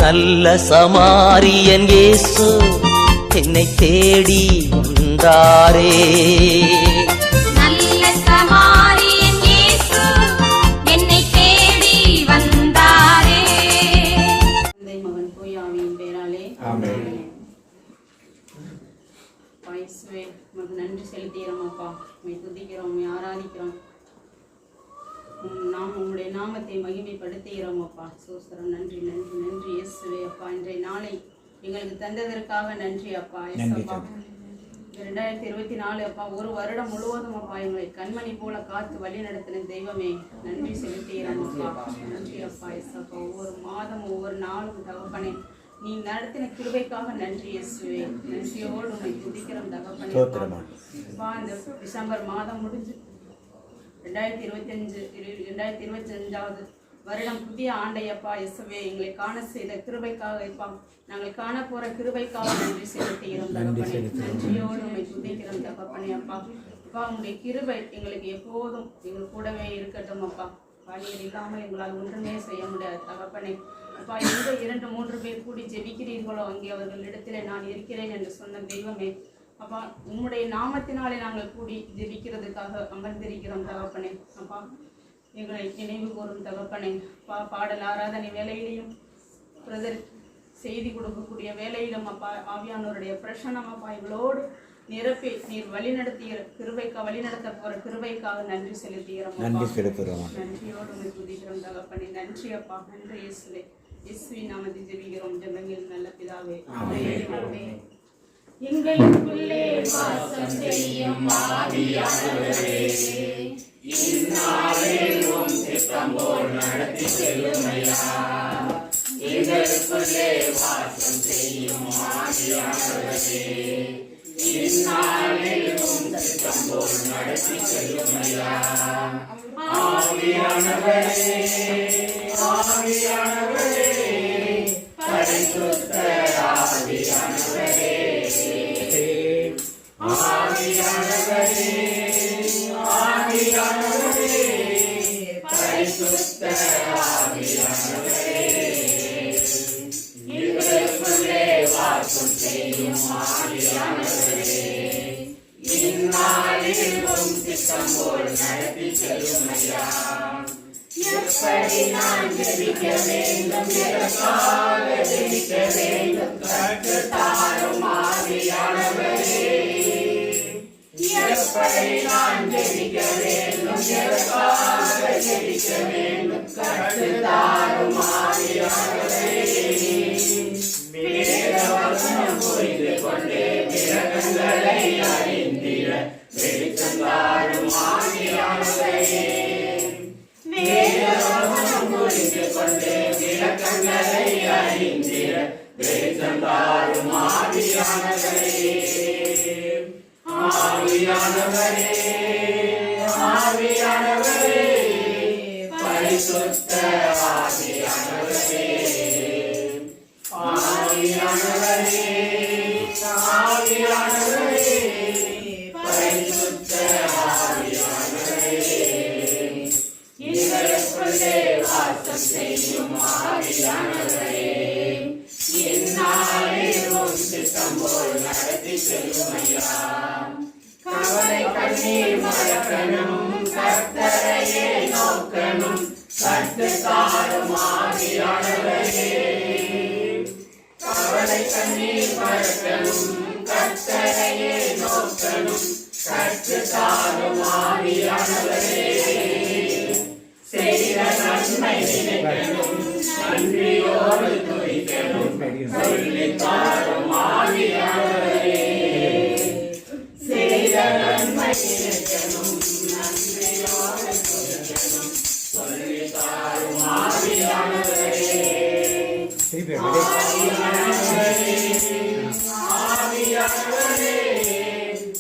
நல்ல சமாரியன் இயேசு என்னை தேடி வந்தாரே. நல்ல சமாரியன் இயேசு என்னை தேடி வந்தாரே. தந்தை மகன் தூய ஆவியின் பெயராலே ஆமென். இயேசுவே உமக்கு நன்றி செலுத்துகிறோம் அப்பா. உம்மை துதிக்கிறோம், உம்மை ஆராதிக்கிறோம். உம்முடைய நாமத்தை மகிமைப்படுத்துகிறோம் அப்பா. சோஸ்திரம். நன்றி நன்றி நன்றி இயேசுவே அப்பா. இன்றைய நாளை எங்களுக்கு தந்ததற்காக நன்றி அப்பா. அப்பா 2024 அப்பா ஒரு வருடம் முழுவதும் அப்பா எங்களை கண்மணி போல காத்து வழி நடத்தின தெய்வமே நன்றி செலுத்துகிறோம் அப்பா. நன்றி அப்பா. அப்பா ஒவ்வொரு மாதம் ஒவ்வொரு நாளும் தகப்பனே நீ நடத்தின கிருபைக்காக நன்றி இயேசுவே. நன்றியோடு உம்மை துதிக்கிறோம் தகப்பனே. அப்பா இந்த டிசம்பர் மாதம் முடிஞ்சு 2025வது வருடம் புதிய ஆண்டையப்பா இயேசுவே எங்களை காண செய்த கிருபைக்காக இப்பா நாங்கள் காண போற கிருபைக்காக நன்றி செலுத்துகிறோம் தகப்பனே. நன்றியோடு உம்மை துதிக்கிறோம் தகப்பனே அப்பா. அப்பா உங்களுடைய கிருபை எங்களுக்கு எப்போதும் எங்கள் கூடவே இருக்கட்டும் அப்பா. பாலியல் இல்லாமல் எங்களால் ஒன்றுமே செய்ய முடியாது தகப்பனே. அப்பா எங்க 2-3 பேர் கூடி ஜெபிக்கிறீர்களோ அங்கே அவர்களிடத்திலே நான் இருக்கிறேன் என்று சொன்ன தெய்வமே அப்பா உம்முடைய நாமத்தினாலே நாங்கள் கூடி ஜெபிக்கிறதுக்காக அமர்ந்திருக்கிறோம் தகப்பனே. அப்பா எங்களை நினைவு கூறும் தகப்பனே. அப்பா பாடல் ஆராதனை வேலையிலையும் பிரதர் செய்தி கொடுக்கக்கூடிய வேலையிலும் அப்பா ஆவியானோருடைய பிரசன்னம் அப்பா இவளோடு நிரப்பி நீர் வழிநடத்திய கிருபைக்காக வழிநடத்த போற கிருபைக்காக நன்றி செலுத்துகிறோம். நன்றியோடு உம்மை துதிக்கிறோம் தகப்பனே. நன்றி அப்பா. நன்றி இயேசுவே. இயேசுவின் நாமத்தில் ஜெபிக்கிறோம் ஜெபங்கள் நல்ல பிதாவே. ஆமென். எங்களுக்குள்ளே வாசம் செய்யும் ஆவியானவரே இந்நாளே உம் சித்தம் போல் நடத்தி செல்லுமையா. எங்களுக்குள்ளே வாசம் செய்யும் ஆவியானவரே இந்நாளே உம் சித்தம் போல் நடத்தி செல்லுமையா. ஆவியானவரே ஆவியானவரே பரிசுத்த ஆவியானவரே ஆவியானவரே ஆவியானவரே பரிசுத்த ஆவியானவரே எங்களுக்குள்ளே வாசம் செய்யும் ஆவியானவரே இந்நாளில் உம் சித்தம் போல் நடத்தி செல்லுமையா. எப்படி நான் ஜெபிக்க வேண்டும் எதற்காக ஜெபிக்க வேண்டும் கற்றுத்தாரும் ஆவியானவரே. எப்படி நான் ஜெபிக்க வேண்டும் எதற்காக ஜெபிக்க வேண்டும் கற்றுத்தாரும் ஆவியானவரே. வேதவசனம் புரிந்து கொண்டே விரகங்களை அறிந்திட வெளிச்சம் தாரும் ஆவியானவரே. வேதவசனம் புரிந்து கொண்டே விளக்கங்களை அறிந்திட வெளிச்சம் தாரும் ஆவியானவரே. ஆவியானவரே ஆவியானவரே பரிசுத்த ஆவியானவரே ஆவியானவரே ஆவியானவரே பரிசுத்த ஆவியானவரே எங்களுக்குள்ளே வாசம் செய்யும் ஆவியானவரே இந்நாளில் உம் சித்தம் போல் நடத்தி செல்லுமையா. கவலை கண்ணீர் மறக்கணும் கர்த்தரையே நோக்கணும் கற்றுத்தாரும் ஆவியானவரே. கவலை கண்ணீர் மறக்கணும் கர்த்தரையே நோக்கணும் கற்றுத்தாரும் ஆவியானவரே. செய்த நன்மை நினைக்கணும் நன்றியோடு துதிக்கணும் சொல்லித்தாரும் ஆவியானவரே. செய்த நன்மை நினைக்கணும் நன்றியோடு துதிக்கணும் சொல்லித்தாரும் ஆவியானவரே. ஆவியானவரே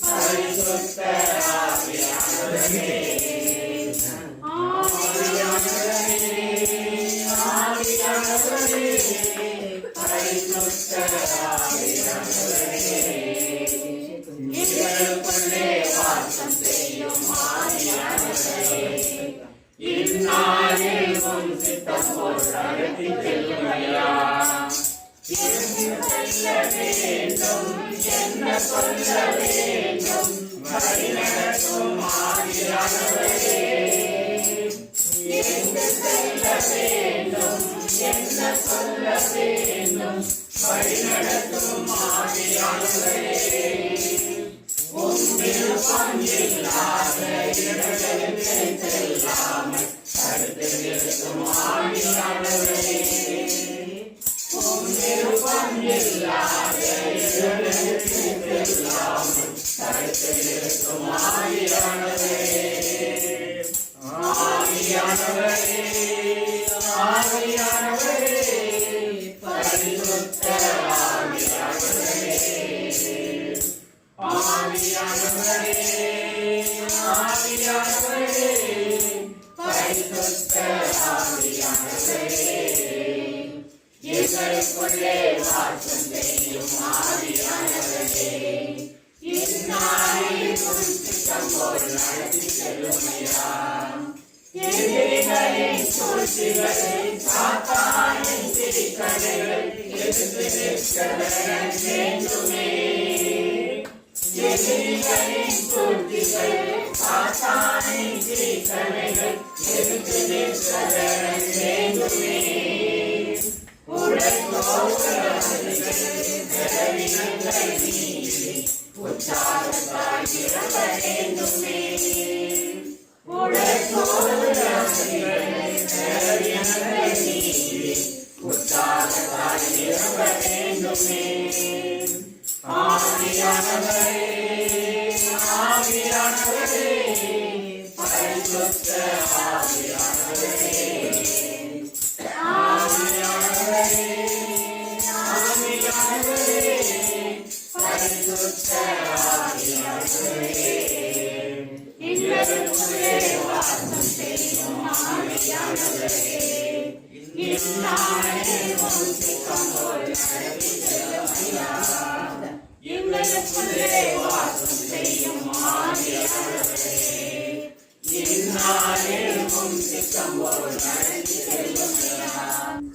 பரிசுத்த ஆவியானவரே ஆவியானவரே பரிசுத்த ஆவியானவரே எங்களுக்குள்ளே வாசம் செய்யும் ஆவியானவரே இந்நாளில் உம் சித்தம் போல் நடத்தி செல்லுமையா.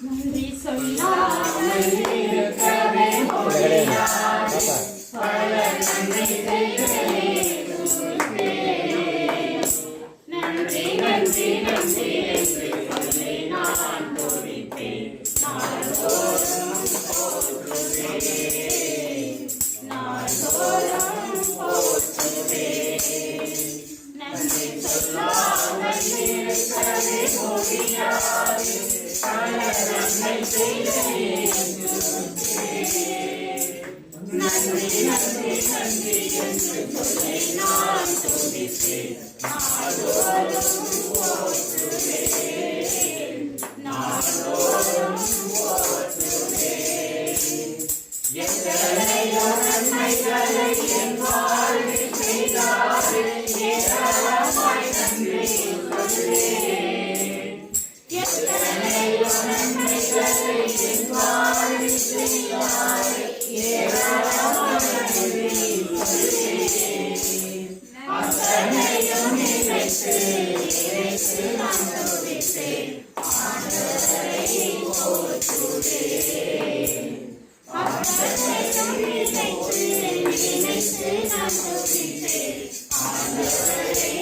நன்றி சொல்லாமல் இருக்கவே முடியாது. பல நன்மைகளை நன்றி நன்றி நன்றி என்று சொல்லி நான் துதித்தேன். நாள்தோறும் போற்றுவேன். நாள்தோறும் போற்றுவேன். நன்றி சொல்லாமல் இருக்கவே முடியாது. பல நன்மை செய்த இயேசுவே. நன்றி நன்றி நன்றி என்று சொல்லி நான் துதித்தேன். நாள்தோறும் போற்றுவேன். நாள்தோறும் போற்றுவேன். எத்தனையோ நன்மைகளை என் வாழ்வில் செய்தாரே, ஏராளமாய் நன்றி சொல்வேன். எத்தனையோ நன்மைகளை என் வாழ்வில் செய்தாரே, ஏராளமாய் நன்றி சொல்வேன். அத்தனையும் நினைத்து நினைத்து நான் துதித்தேன். ஆண்டவரை போற்றுவேன். அத்தனையும் நினைத்து நினைத்து நான் துதித்தேன். ஆண்டவரை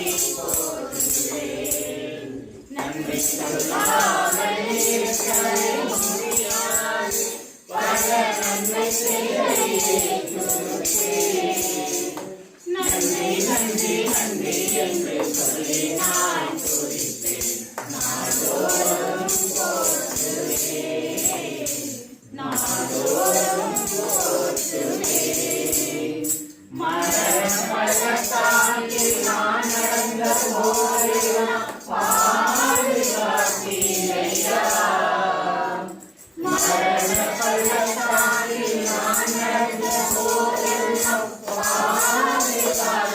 போற்றுவேன். நன்றி சொல்லாமல் இருக்கவே முடியாது. பல நன்மை செய்த இயேசுவே. நன்றி நன்றி நன்றி என்று சொல்லி நான் துதித்தேன். நாள்தோறும் போற்றுவேன். நாள்தோறும் போற்றுவேன். மரண பள்ளத்தாக்கில் நான் நடந்த போதெல்லாம் பாதுகாத்தீரையா. மரண பள்ளத்தாக்கில் நான் நடந்த போதெல்லாம் பாதுகாத்தீரையா.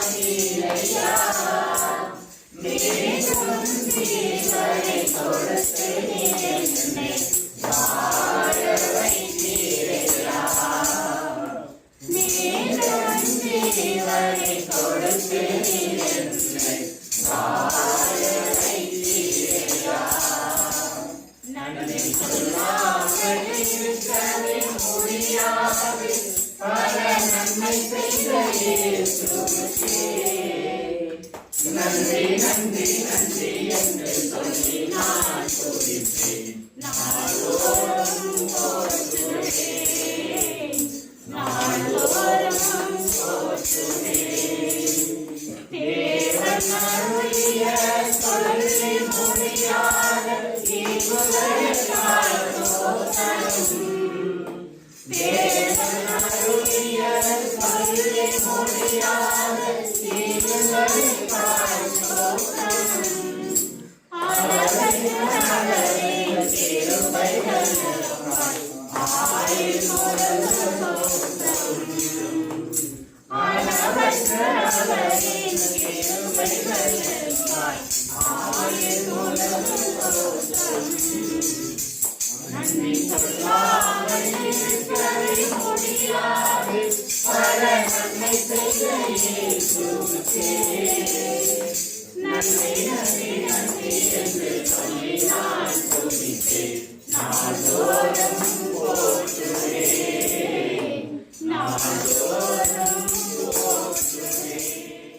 மீண்டும் ஜீவனை கொடுத்து நீ என்னை வாழ வைத்தீரையா. மீண்டும் ஜீவனை கொடுத்து நீ என்னை வாழ வைத்தீரையா. நன்றி சொல்லாமல் இருக்க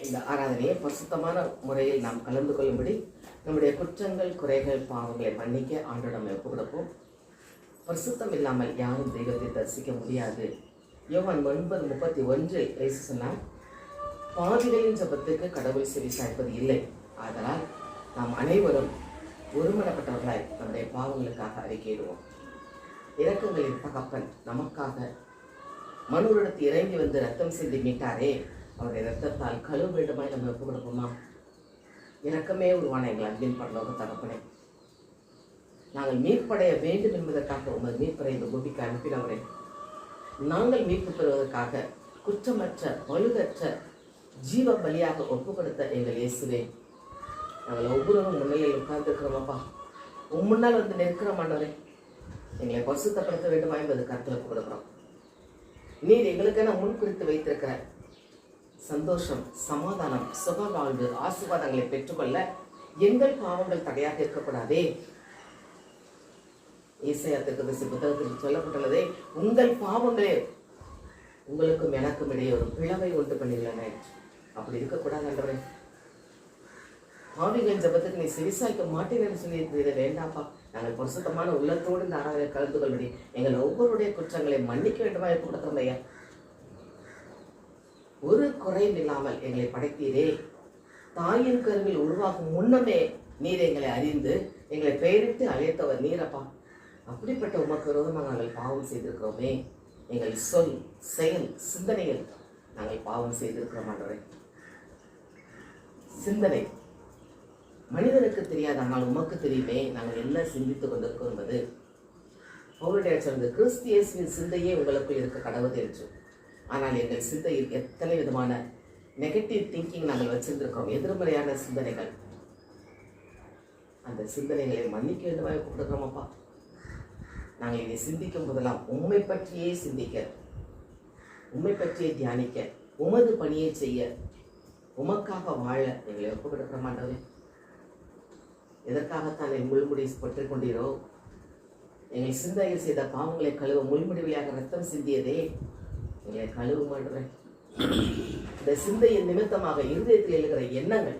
இந்த ஆராதனையை பரிசுத்தமான முறையில் நாம் கலந்து கொள்ளும்படி நம்முடைய குற்றங்கள், குறைகள், பாவங்களை மன்னிக்க ஆண்டோடம் ஒப்பு கொடுப்போம். பரிசுத்தம் இல்லாமல் யாரும் தெய்வத்தை தரிசிக்க முடியாது. யோவான் 9:31 இயேசு சொன்னார், பாவிகளின் ஜெபத்துக்கு கடவுள் செவி சாய்ப்பது இல்லை. ஆதலால் நாம் அனைவரும் ஒருமனப்பட்டவர்களாய் நம்முடைய பாவங்களுக்காக அறிக்கையிடுவோம். இரக்கங்களின் தகப்பன் நமக்காக மனுவிடத்து இறங்கி வந்து ரத்தம் சிந்தி மீட்டாரே, அவருடைய ரத்தத்தால் கழுவ வேண்டுமாய் நம்ம ஒப்பு கொடுப்போமா? இரக்கமே உருவான எங்கள் அன்பின் பரலோக தகப்பனே, நாங்கள் மீட்படைய வேண்டும் என்பதற்காக உமது மீட்பரை இந்த பூமிக்கு அனுப்பினவரே, நாங்கள் மீட்பு பெறுவதற்காக குற்றமற்ற பழுதற்ற ஜீவ பலியாக ஒப்பு கொடுத்த எங்கள் இயேசுவே, நாங்கள் ஒவ்வொருவரும் முன்னிலையில் உட்கார்ந்துருக்கிறோமாப்பா. முன்னால் வந்து நிற்கிறோம் ஆண்டவரே, எங்களை பரிசுத்தப்படுத்த வேண்டுமா என்பது கருத்தில் ஒப்பு கொடுக்கிறோம். நீர் எங்களுக்கென முன் குறித்து வைத்திருக்கிற சந்தோஷம், சமாதானம், சுக வாழ்வு, ஆசீர்வாதங்களை பெற்றுக்கொள்ள எங்கள் பாவங்கள் தடையாக இருக்கக்கூடாதே. ஏசாயா தீர்க்கதரிசி புத்தகத்தில் சொல்லப்பட்டுள்ளதே, உங்கள் பாவங்களே உங்களுக்கும் எனக்கும் இடையே ஒரு பிளவை உண்டு பண்ணியுள்ளன. அப்படி இருக்கக்கூடாது ஆண்டவரே. பாவிகளின் ஜெபத்துக்கு நீ செவிசாய்க்க மாட்டேன் என்று சொல்லி இதை வேண்டாப்பா. நாங்கள் பரிசுத்தமான உள்ளத்தோடு இந்த ஆராதனை கலந்து கொள்வடி எங்கள் ஒவ்வொருடைய குற்றங்களை மன்னிக்க வேண்டுமா எப்ப கொடுத்தோம் ஐயா. ஒரு குறையும் இல்லாமல் எங்களை படைத்தீரே. தாயின் கருவில் உருவாகும் முன்னமே நீர் எங்களை அறிந்து எங்களை பெயரிட்டு அழைத்தவர் நீரப்பா. அப்படிப்பட்ட உமக்கு விரோதமாக நாங்கள் பாவம் செய்திருக்கிறோமே. எங்கள் சொல், செயல், சிந்தனைகள் நாங்கள் பாவம் செய்திருக்கிறோம் ஆண்டவரே. சிந்தனை மனிதனுக்கு தெரியாது, ஆனால் உமக்கு தெரியுமே நாங்கள் என்ன சிந்தித்துக் கொண்டிருக்கோம் என்பது. அவருடைய சொன்னது, கிறிஸ்து இயேசுவின் சிந்தையே உங்களுக்குள் இருக்க கடவுள் என்று. ஆனால் எங்கள் சிந்தையில் எத்தனை விதமான நெகட்டிவ் திங்கிங் நாங்கள் வச்சிருந்திருக்கிறோம், எதிர்மறையான சிந்தனைகள். அந்த சிந்தனைகளை மன்னிக்க வேண்டுமாக கொடுக்குறோமாப்பா. நாங்கள் இதை சிந்திக்கும் போதெல்லாம் உண்மை பற்றியே சிந்திக்க, உண்மை பற்றியே தியானிக்க, உமது பணியை செய்ய, உமக்காக வாழ எங்களை ஒப்பு கொடுக்கிற மாட்டோம். எதற்காகத்தான் என் முள்முடி பற்றிக் கொண்டீரோ? எங்கள் சிந்தையில் செய்த பாவங்களை கழுவ முள்முடி வழியாக ரத்தம் சிந்தியதே, எங்களை கழுவ மாட்டேன். இந்த சிந்தையின் நிமித்தமாக இருதயத்தில் எழுகிற எண்ணங்கள்,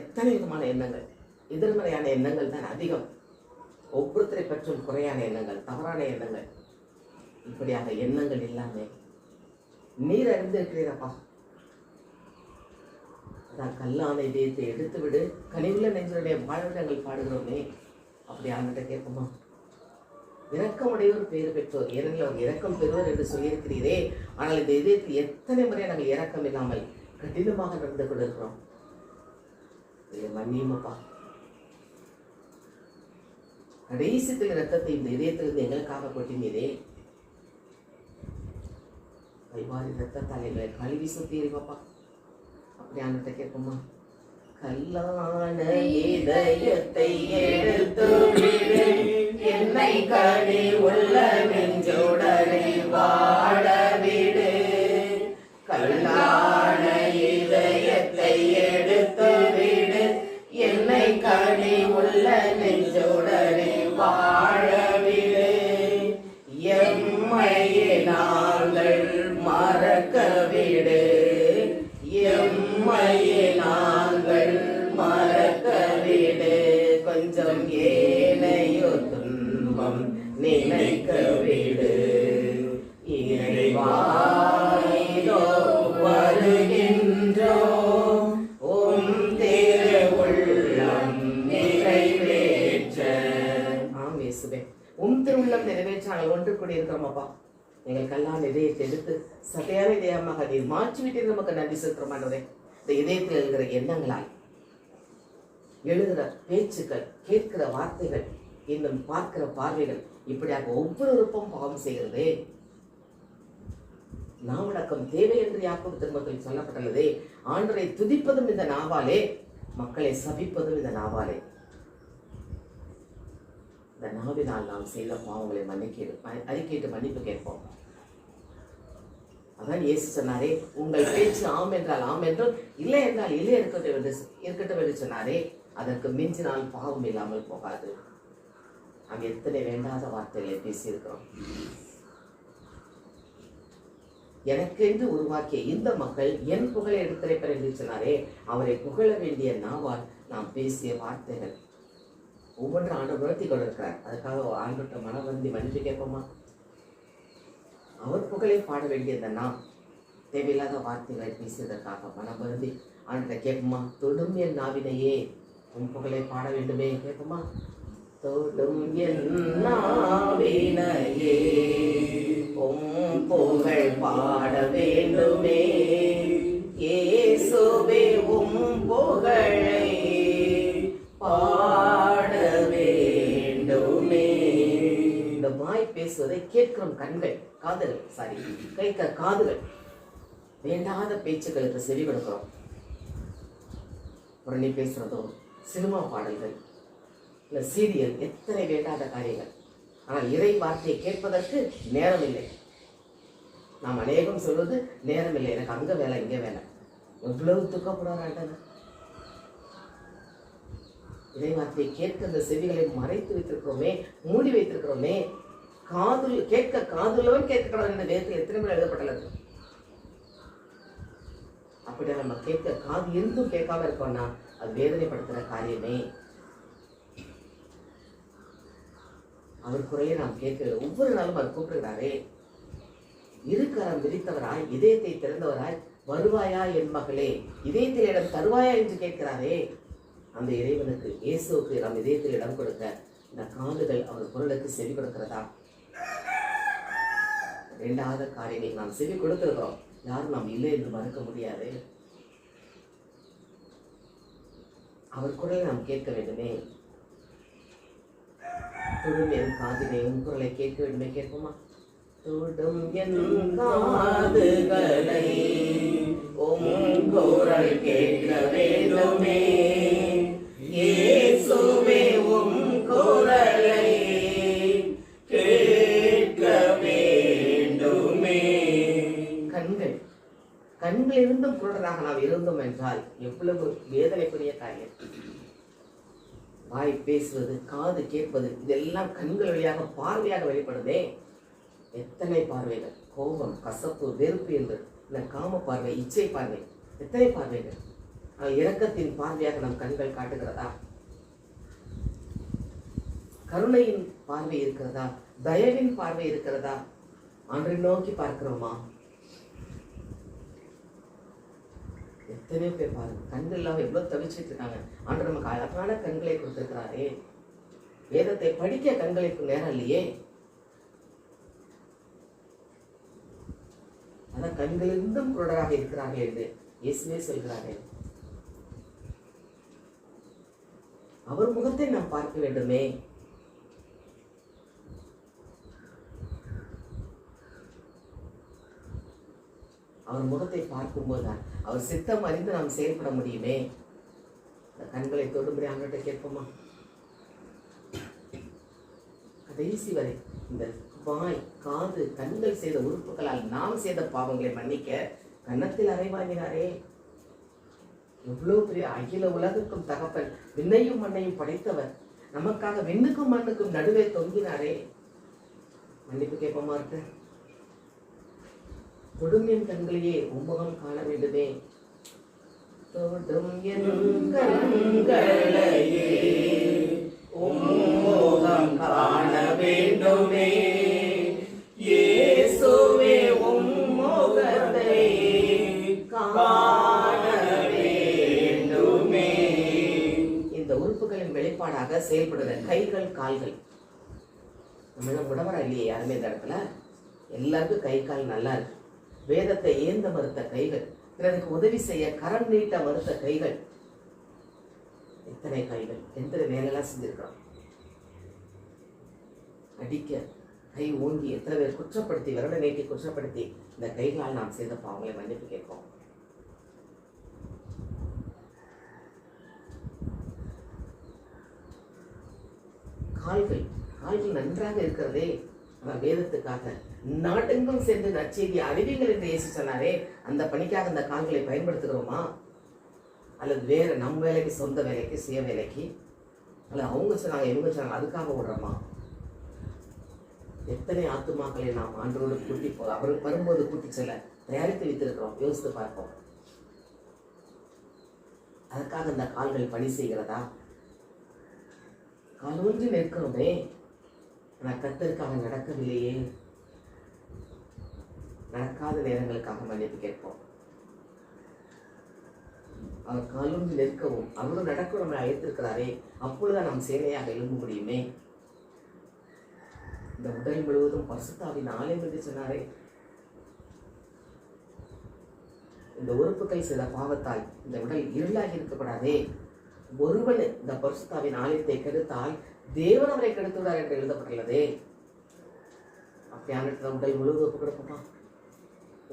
எத்தனை விதமான எண்ணங்கள், எதிர்மறையான எண்ணங்கள் தான் அதிகம். ஒவ்வொருத்தரை பற்றும் குறையான எண்ணங்கள், தவறான எண்ணங்கள், இப்படியாக எண்ணங்கள் எல்லாமே நீர் அறிந்திருக்கிறீரப்பா. அதான் கல்லான இதயத்தை எடுத்து விடு, கனிவுள்ள நெஞ்சுடைய வாழ்விடங்கள் பாடுகிறோமே. அப்படி அவன்கிட்ட கேட்போமா? இரக்கமுடையோர் பேறு பெற்றோர், ஏனெனில் அவர் இரக்கம் பெறுவர் என்று சொல்லியிருக்கிறீரே. ஆனால் இந்த இதயத்தில் எத்தனை முறை நாங்கள் இரக்கம் இல்லாமல் கடினமாக நடந்து கொண்டிருக்கிறோம். இதை மன்னியுமாப்பா. கடைசித்தில் இரத்தத்தை இந்த இதயத்திலிருந்து எங்களுக்காக கொட்டினீரே. கல்வாரி இரத்தத்தால் எங்களை கழுவி சுத்தியிருப்பாப்பா. அப்படி அவன்கிட்ட கேட்போமா? கல்லான இதயத்தை எடுத்து விடு, என்னை கனி உள்ள நெஞ்சோடனே வாழ விடு. கல்லான இதயத்தை எடுத்து விடு, என்னை கனி உள்ள நெஞ்சோடனே வாழ விடு. எம்மையே நாங்கள் மறக்க விடு, எம்மையே நாங்கள் மறக்க விடு, கொஞ்சம் ஏனையோ துன்பம் நினைக்க விடு. இறைவா இதோ வருகின்றோம், உம் திருவுள்ளம் நிறைவேற்ற. ஆம் இயேசுவே, உம் திருவுள்ளம் நிறைவேற்ற நாங்கள் ஒன்று கூடி இருக்கிறோம் அப்பா. எங்களுக்கெல்லாம் இதயத்தை எடுத்து சதையான இதயமாக நீர் மாற்றிவிட்டு நமக்கு நன்றி செலுத்துறோம் ஆண்டவரே. இந்த இதயத்தில் எழுகிற எண்ணங்களால், எழுதுகிற பேச்சுக்கள், கேட்கிற வார்த்தைகள், இன்னும் பார்க்கிற பார்வைகள், இப்படியாக ஒவ்வொரு விருப்பம் பாவம் செய்கிறதே. நாவடக்கம் தேவை என்று யாக்கோபு திருமகத்தில் சொல்லப்பட்டுள்ளதே. ஆண்டவரை துதிப்பதும் இந்த நாவாலே, மக்களை சபிப்பதும் இந்த நாவாலே. இந்த நாவினால் நாம் செய்த பாவங்களை அறிக்கையிட்டு மன்னிப்பு கேட்போம். அதான் இயேசு சொன்னாரே, உங்கள் பேச்சு ஆம் என்றால் ஆம் என்றும், இல்லை என்றால் இல்லை இருக்கட்டும் என்று சொன்னாரே. அதற்கு மிஞ்சினால் பாவம் இல்லாமல் போகாது. நாம் எத்தனை வேண்டாத வார்த்தைகளை பேசியிருக்கிறோம். எனக்கென்று உருவாக்கிய இந்த மக்கள் என் புகழை எடுத்துரைப்பர் என்று சொன்னாரே. அவரை புகழ வேண்டிய நாவால் நாம் பேசிய வார்த்தைகள் ஒவ்வொன்று ஆண்டவர் உணர்த்தி கொண்டிருக்கிறார். அதுக்காக ஆண்டவர்கிட்ட மனவருந்தி மன்னிப்பு கேட்போமா? அவர் புகழை பாட வேண்டிய இந்த நாம் தேவையில்லாத வார்த்தைகளை பேசியதற்காக மனவருந்தி ஆண்டவரை கேட்போமா? தொடும் என் நாவினையே உன் புகழை பாட வேண்டுமே கேட்போமா? தொடும் என் நாவினையே உம் புகழ் பாட வேண்டுமே, இயேசுவே உம் புகழை பாட வேண்டுமே. இந்த வாய் பேசுவதை கேட்கிறோம் கண்கள், காதுகள், கேட்கிற காதுகள். வேண்டாத பேச்சுக்களுக்கு செவி கொடுக்கிறோம். உடனே பேசுறதோ, சினிமா பாடல்கள், இல்லை சீரியல், எத்தனை வேண்டாத காரியங்கள். ஆனால் இறை வார்த்தையை கேட்பதற்கு நேரம் இல்லை. நாம் அநேகம் சொல்வது நேரம் இல்லை, எனக்கு அங்க வேலை இங்க வேலை. எவ்வளவு துக்கப்படுறாங்க. இறை வார்த்தையை கேட்க அந்த செவிகளை மறைத்து வைத்திருக்கிறோமே, மூடி வைத்திருக்கிறோமே. காதுல கேட்க காதுள்ளவன் கேட்கக்கூடாது என்ற வேதத்தில் எத்தனை முறை எழுதப்பட்டுள்ளது. அப்படியா நம்ம கேட்க காது இருந்தும் கேட்காம இருக்கோம்னா அது வேதனைப்படுத்துற காரியமே. அவர் குறையை நாம் கேட்க ஒவ்வொரு நாளும் அவர் கூப்பிடுகிறாரே. இருக்கரம் விரித்தவராய், இதயத்தை திறந்தவராய், வருவாயா என் மகளே, இதயத்தில் இடம் தருவாயா என்று கேட்கிறாரே. அந்த இறைவனுக்கு, இயேசுவுக்கு நம் இதயத்தில் இடம் கொடுக்க இந்த காதுகள் அவர் குரலுக்கு செவி கொடுக்கிறதா? இரண்டாவது காரியங்கள் நாம் செவி கொடுத்திருக்கிறோம். யாரும் நாம் இல்லை என்று மறுக்க முடியாது. அவர் குரலை நாம் கேட்க வேண்டுமே. தொடும் என் காதினை உன் குரலை கேட்க வேண்டுமே கேட்போமா? தொடும் என் காதுகளை உம் குரல் கேட்க வேண்டுமே, இயேசுவே உம் குரலை கேட்க வேண்டுமே. கண்கள் இருந்தும் குருடராக நாம் இருந்தோம் என்றால் எவ்வளவு வேதனைக்குரிய காரியம். வாய் பேசுவது, காது கேட்பது, இதெல்லாம் கண்கள் வழியாக பார்வையாக வெளிப்படுதே. எத்தனை பார்வைகள், கோபம், கசப்பு, வெறுப்பு என்று இந்த காம பார்வை, இச்சை பார்வை, எத்தனை பார்வைகள். இரக்கத்தின் பார்வையாக நம் கண்கள் காட்டுகிறதா? கருணையின் பார்வை இருக்கிறதா? தயவின் பார்வை இருக்கிறதா? அன்று நோக்கி பார்க்கிறோமா? எத்தனையோ பேர் பாருங்க, கண்கள் இல்லாம எவ்வளவு தவிச்சிட்டு இருக்காங்க. ஆண்டு நமக்கு அழகான கண்களை கொடுத்திருக்கிறாரே. வேதத்தை படிக்க கண்களுக்கு நேரம் இல்லையே. அதான் கண்களிலிருந்தும் குருடராக இருக்கிறார்கள் என்று இயேசுவே சொல்கிறார்கள். அவர் முகத்தை நாம் பார்க்க வேண்டுமே. அவர் முகத்தை பார்க்கும்போதுதான் அவர் சித்தம் அறிந்து நாம் செயல்பட முடியுமே. இந்த கண்களை தொடும்படி அவங்கள்ட்ட கேட்போமா? கடைசி வரை இந்த வாய், காது, கண்கள் செய்த உறுப்புகளால் நாம் செய்த பாவங்களை மன்னிக்க கன்னத்தில் அறை வாங்கினாரே. எவ்வளவு பெரிய அகில உலகுக்கும் தகப்பன், விண்ணையும் மண்ணையும் படைத்தவர், நமக்காக விண்ணுக்கும் மண்ணுக்கும் நடுவே தொங்கினாரே. மன்னிப்பு கேட்போமா இருக்கு. தொடும் என் கண்களையே உம்முகம் காண வேண்டுமே. தொடும் என் கண்களையே உம்முகம் காண வேண்டுமே. இயேசுவே உம்முகத்தை காண வேண்டுமே. இந்த உறுப்புகளின் வெளிப்பாடாக செயல்படுற கைகள் கால்கள். நம்ம உடம்புறா இல்லையே யாருமே இந்த இடத்துல. எல்லாருக்கும் கை கால் நல்லா இருக்கு. வேதத்தை ஏந்த மறுத்த கைகள், பிறருக்கு உதவி செய்ய கரம் நீட்ட மறுத்த கைகள். எத்தனை கைகள், எத்தனை வேலையெல்லாம் செஞ்சிருக்கிறோம். அடிக்க கை ஓங்கி எத்தனை பேர் குற்றப்படுத்தி, விரட நீட்டி குற்றப்படுத்தி இந்த கைகளால் நாம் செய்த பாவங்களை மன்னிப்பு கேட்போம். கால்கள் நன்றாக இருக்கிறதே. ஆனால் வேதத்துக்காக நாடெங்கும் சென்று நற்செய்தி அறிவிங்கள் என்று இயேசு சொன்னாரே, அந்த பணிக்காக அந்த கால்களை பயன்படுத்துகிறோமா? அல்லது வேற நம் வேலைக்கு, சொந்த வேலைக்கு, சுய வேலைக்கு, அல்லது அவங்க சொன்னாங்க இவங்க சொன்னாங்க அதுக்காக விடுறோமா? எத்தனை ஆத்துமாக்களை நாம் ஆண்டோடு கூட்டி அவருக்கு வரும்போது கூட்டி செல்ல தயாரித்து வைத்திருக்கிறோம். யோசித்து பார்ப்போம். அதற்காக அந்த கால்கள் பணி செய்கிறதா? காலூன்றி நிற்கிறோமே, ஆனால் கர்த்தருக்காக நடக்கவில்லையே. நடக்காத நேரங்களுக்காக மன்னிப்பு கேட்போம். அவர் காலூன்றி நிற்கவும் அவரும் நடக்க நம்மை அழைத்திருக்கிறாரே, அப்பொழுதுதான் நாம் சேவையாக எழும்ப முடியுமே. இந்த உடல் முழுவதும் பரிசுத்தாவின் ஆலயம் என்று சொன்னாரே. இந்த உறுப்புகள் செய்த பாவத்தால் இந்த உடல் இருளாகி இருக்கக்கூடாதே. ஒருவன் இந்த பரிசுத்தாவின் ஆலயத்தை கெடுத்தால் தேவன் அவரை கெடுத்துள்ளார் என்று எழுதப்பட்டுள்ளதே. அப்படியான உடல் முழுவதும் ஒப்பு கொடுப்போமா?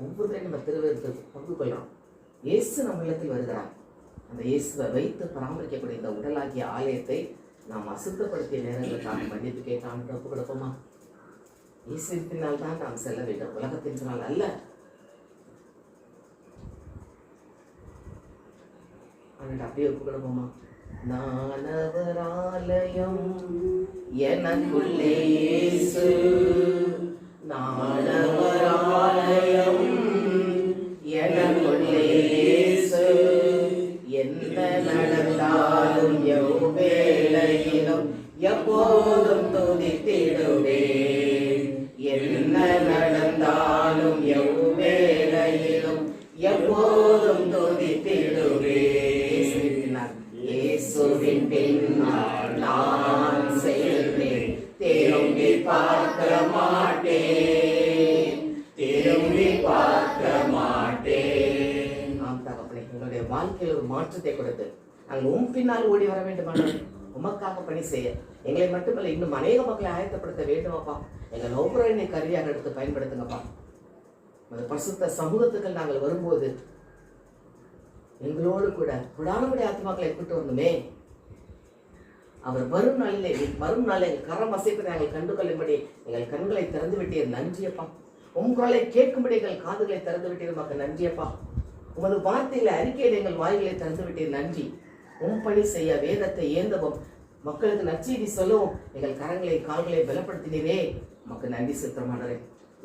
ஒவ்வொருத்தரையும் நம்ம திருவிழத்தில் பங்கு கொள்ளலாம். இயேசு நம்ம இல்லத்தில் வருகிறார். அந்த இயேசுவை வைத்து பராமரிக்கக்கூடிய இந்த உடலாகிய ஆலயத்தை நாம் அசுத்தப்படுத்திய நேரங்களுக்காக மன்னிப்பு கேட்காம ஒப்பு கொடுப்போமா? இயேசுவினால் தான் நாம் செல்ல வேண்டும், உலகத்தினால் அல்ல. அப்படியே ஒப்பு கொடுப்போமா? நானவர் ஆலயம் எனக்குள்ளே இயேசு, நானவர் ஆலயம் எனக்குள்ளே இயேசு, என்ன நடந்தாலும் எவ்வேளையிலும் எப்போதும் துதித்திடுவேன். என்ன நடந்தாலும் எவ்வேளையிலும் எப்போதும் துதித்திடுவேன். இயேசுவின் பின்னால் நான் செல்வேன், திரும்பி பார்க்க மாட்டேன், திரும்பி பார்க்க மாட்டேன். ஆம் தகப்பனே, உங்களுடைய வாழ்க்கையில் ஒரு மாற்றத்தை கொடுத்து நாங்கள் உம் பின்னால் ஓடி வர வேண்டுமானால் உமக்காக பணி செய்ய எங்களை மட்டுமல்ல இன்னும் அநேக மக்களை ஆயத்தப்படுத்த வேண்டுமாப்பா. எங்கள் ஒவ்வொரு கருவியாக எடுத்து பயன்படுத்துங்கப்பா. அந்த பரிசுத்த சமூகத்துக்கள் நாங்கள் வரும்போது எங்களோடு கூட கொடானபடி ஆத்மாக்களை கூட்டு வரணுமே. அவர் வரும் நாளில் எங்கள் கரம் அசைப்பதை நாங்கள் கண்டு கொள்ளும்படி எங்கள் கண்களை திறந்து விட்டீர், நன்றியப்பா. உங்களை கேட்கும்படி எங்கள் காதுகளை திறந்து விட்டீர், மக்கள் நன்றியப்பா. உமது வார்த்தைகளை அறிக்கையில் எங்கள் வாய்களை திறந்து விட்டீர், நன்றி. உம் பணி செய்ய வேதத்தை ஏந்தவும் மக்களுக்கு நற்செய்தி சொல்லவும் எங்கள் கரங்களை கால்களை பலப்படுத்தினீரே, மக்கள் நன்றி செலுத்துறமானவரே.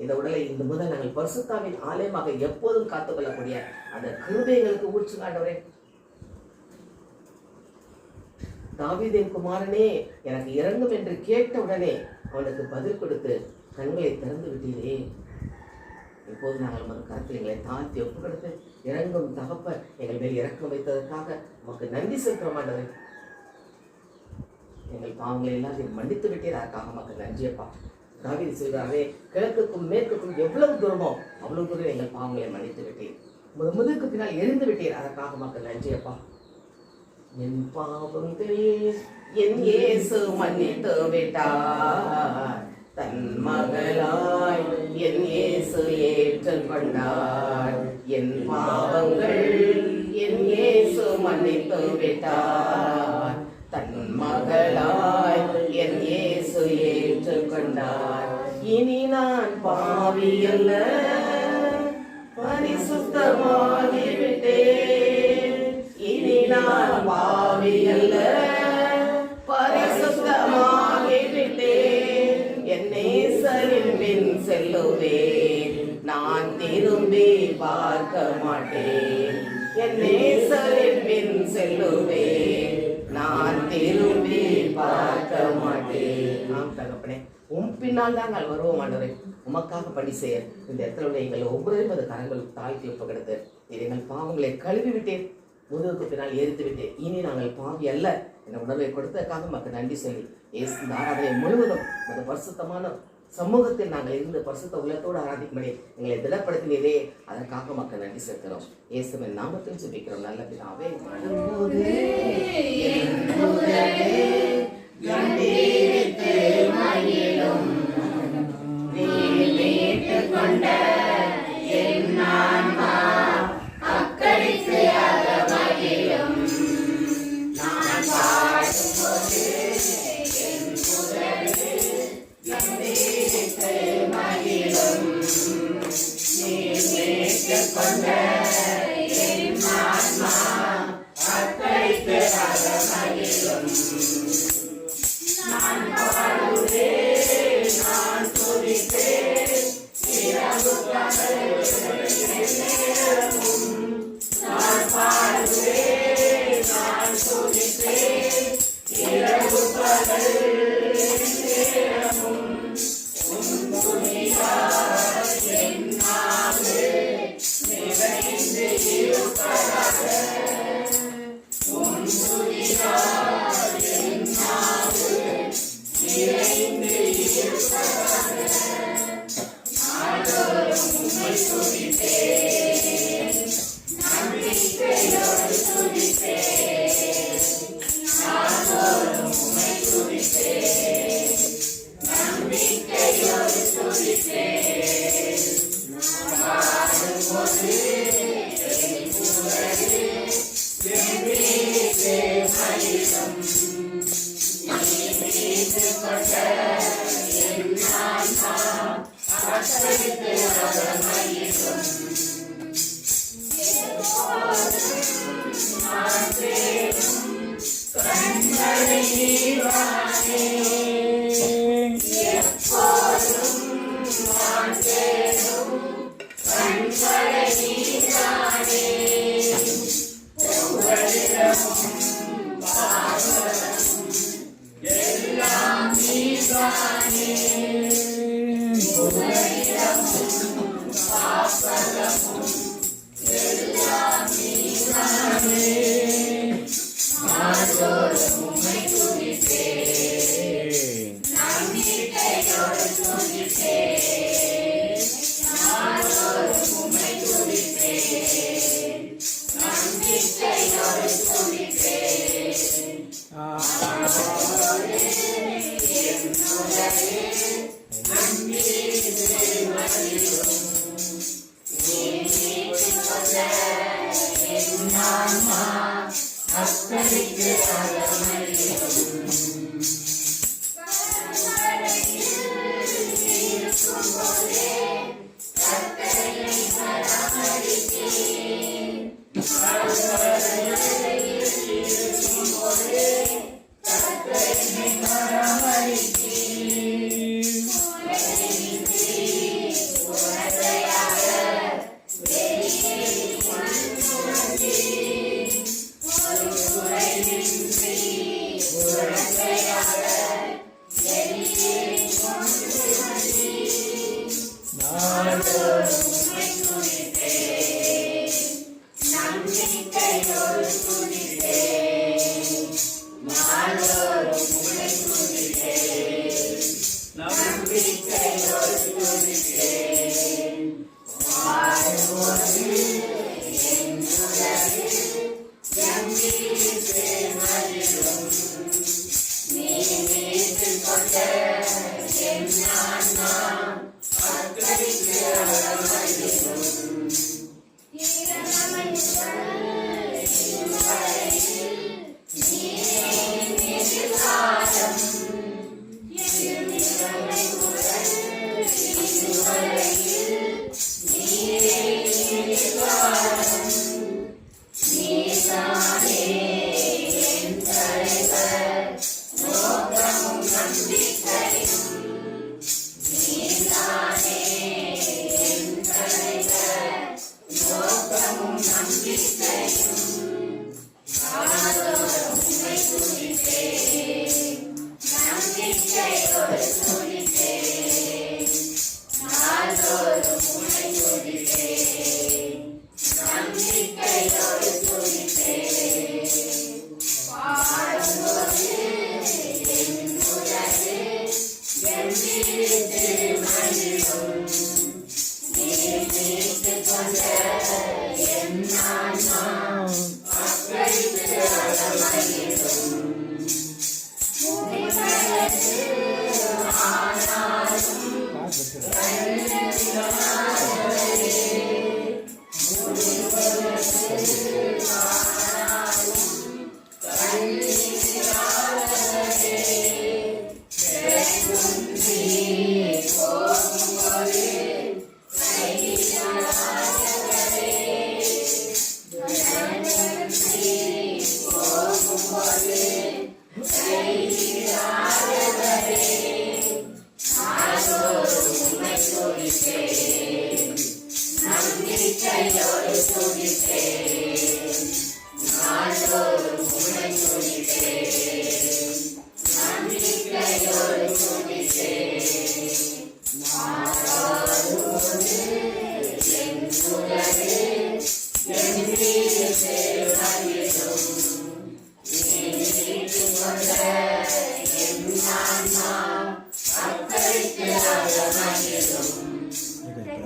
இந்த உடலை இந்த முதல் நாங்கள் பரிசுத்தாவின் ஆலயமாக எப்போதும் காத்துக்கொள்ளக்கூடிய அந்த கிருபைகளுக்கு ஊற்றுங்காண்டவரே. தாவீதின் குமாரனே எனக்கு இறங்கும் என்று கேட்ட உடனே அவனுக்கு பதில் கொடுத்து கண்களை திறந்து விட்டீரே. இப்போது நாங்கள் நமது கருத்தை எங்களை தாழ்த்தி ஒப்பு கொடுத்து இறங்கும் தகப்பர் எங்கள் மேல் இறக்கம் வைத்ததற்காக நமக்கு நன்றி செலுத்துறோமாண்டவரே. எங்கள் பாவங்களை எல்லாம் மன்னித்து விட்டீர், அதற்காக மக்கள் நன்றியப்பா. தாவீது சொல்கிறாரே, கிழக்குக்கும் மேற்குக்கும் எவ்வளவு தூரமோ அவ்வளவு தூரம் எங்கள் பாவங்களை மன்னித்து விட்டீர், முதுகுக்கு பின்னால் எழுந்து விட்டீர், அதற்காக மக்கள் நன்றியப்பா. என் பாவங்கள் என் இயேசு மன்னித்து விட்டார், தன் மகளாய் என் இயேசு ஏற்றுக்கொண்டார். என் பாவங்கள் என் இயேசு மன்னித்து விட்டார், தன் மகளாய் என் இயேசு ஏற்றுக்கொண்டார். இனி நான் பாவி அல்ல, பரிசுத்தமாகிவிட்டேன். இனி நான் பாவி அல்ல, பரிசுத்தமாகிவிட்டேன். என் நேச நேசரின் பின் செல்லுவேன், நான் திரும்பி பார்க்க மாட்டேன். என் நேசரின் பின் செல்லுவேன், நான் திரும்பி பார்க்க மாட்டேன். ஆம் தகப்பனே, உம் பின்னால் தான் நாங்கள் வருவோம் ஆண்டவரே. உமக்காக பணி செய்ய இந்த இடத்துல உள்ள எங்கள் ஒவ்வொருவரும் அது கரங்கள் தாழ்த்தி ஒப்புக்கொடுத்து எங்கள் பாவங்களை கழுவி விட்டேன், முதுகுக்கு பின்னால் எரித்து விட்டேன். இனி நாங்கள் பாவி அல்ல என்ற உணர்வை கொடுத்ததுக்காக மக்கள் நன்றி சொல்லி இயேசு ஆராதனை முழுவதும் அந்த பரிசுத்தமான சமூகத்தில் நாங்கள் இருந்து பரிசுத்த உள்ளத்தோடு ஆராதிக்கும்படி எங்களை திடப்படுத்தினதே, அதற்காக மக்கள் நன்றி செலுத்துகிறோம். இயேசுவின் நாமத்தில் ஜெபிக்கிறோம் நல்ல பிதாவே.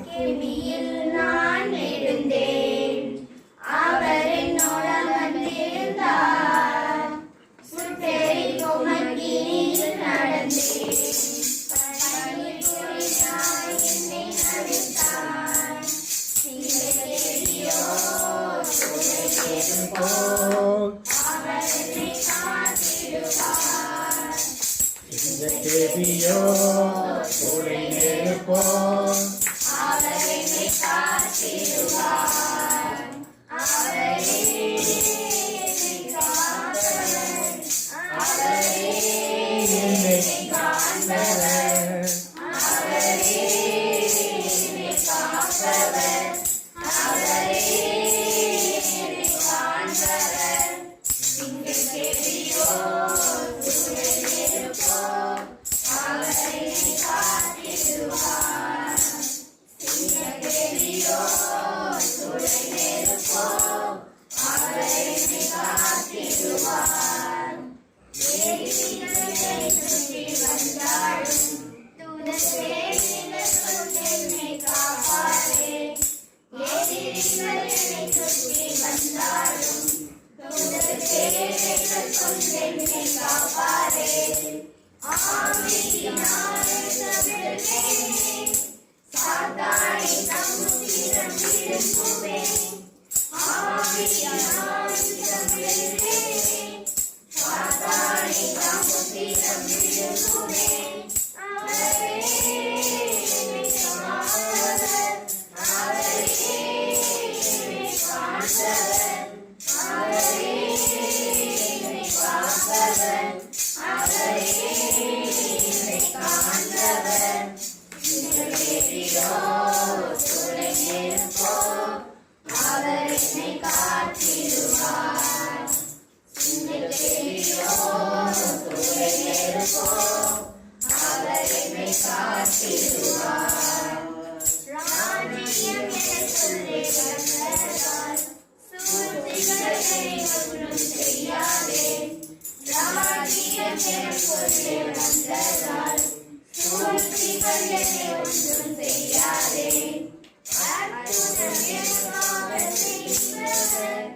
கேள்வியில் நான் எழுந்தேன், அவர் என்னோட வந்திருந்தார். சுட்டெரிக்கும் அக்கினியில் நடந்தேன், பனியில் பொழியாய் என்னை நடத்தார். சிங்கக்கேலியோ சுடர்க்கேற்போ, அவர் என்னை காத்திடுவார். சிங்கக்கேலியோ சுடர்க்கேற்போ, அவர் என்னை காத்திடுவார். அவரே என்னை காப்பவர், அவரே என்னை காண்பவர், அவரே என்னை காப்பவர், அவரே என்னை காண்பவர். சிங்கக்கேலியோ சுடர்க்கேற்போ, அவர் என்னை காத்திடுவார். சிங்கக்கேலியோ சுடர்க்கேற்போ, அவர் என்னை காத்திடுவார். எதிரிகள் சுற்றி வந்தாலும் தூதசேனைகள் கொண்டு என்னை காப்பாரே. எதிரிகள் என்னை சுற்றி வந்தாலும் தூதசேனைகள் கொண்டு என்னை காப்பாரே. ஆவியினாலே சபிடுவேன், சாத்தானை சமுத்திரம் விழுங்குவேன். ஆவியினாலே சபிடுவேன், சாத்தானை சமுத்திரம் விழுங்குவேன். அவரே என்னை காப்பவர், அவரே என்னை காண்பவர், அவரே என்னை காப்பவர், அவரே என்னை காண்பவர். சிங்கக்கேலியோ சுடர்க்கேற்போ, அவர் என்னை காத்திடுவார். சிங்கக்கேலியோ சுடர்க்கேற்போ, அவர் என்னை காத்திடுவார். ராஜ்யம் எனக்குள்ளே வந்ததால் சூழ்ச்சிகள் என்னை ஒன்றும் செய்யாதே. ராஜ்யம் எனக்குள்ளே வந்ததால் சூழ்ச்சிகள் என்னை ஒன்றும் செய்யாதே. அற்புதம் எனக்காக செய்பவர்,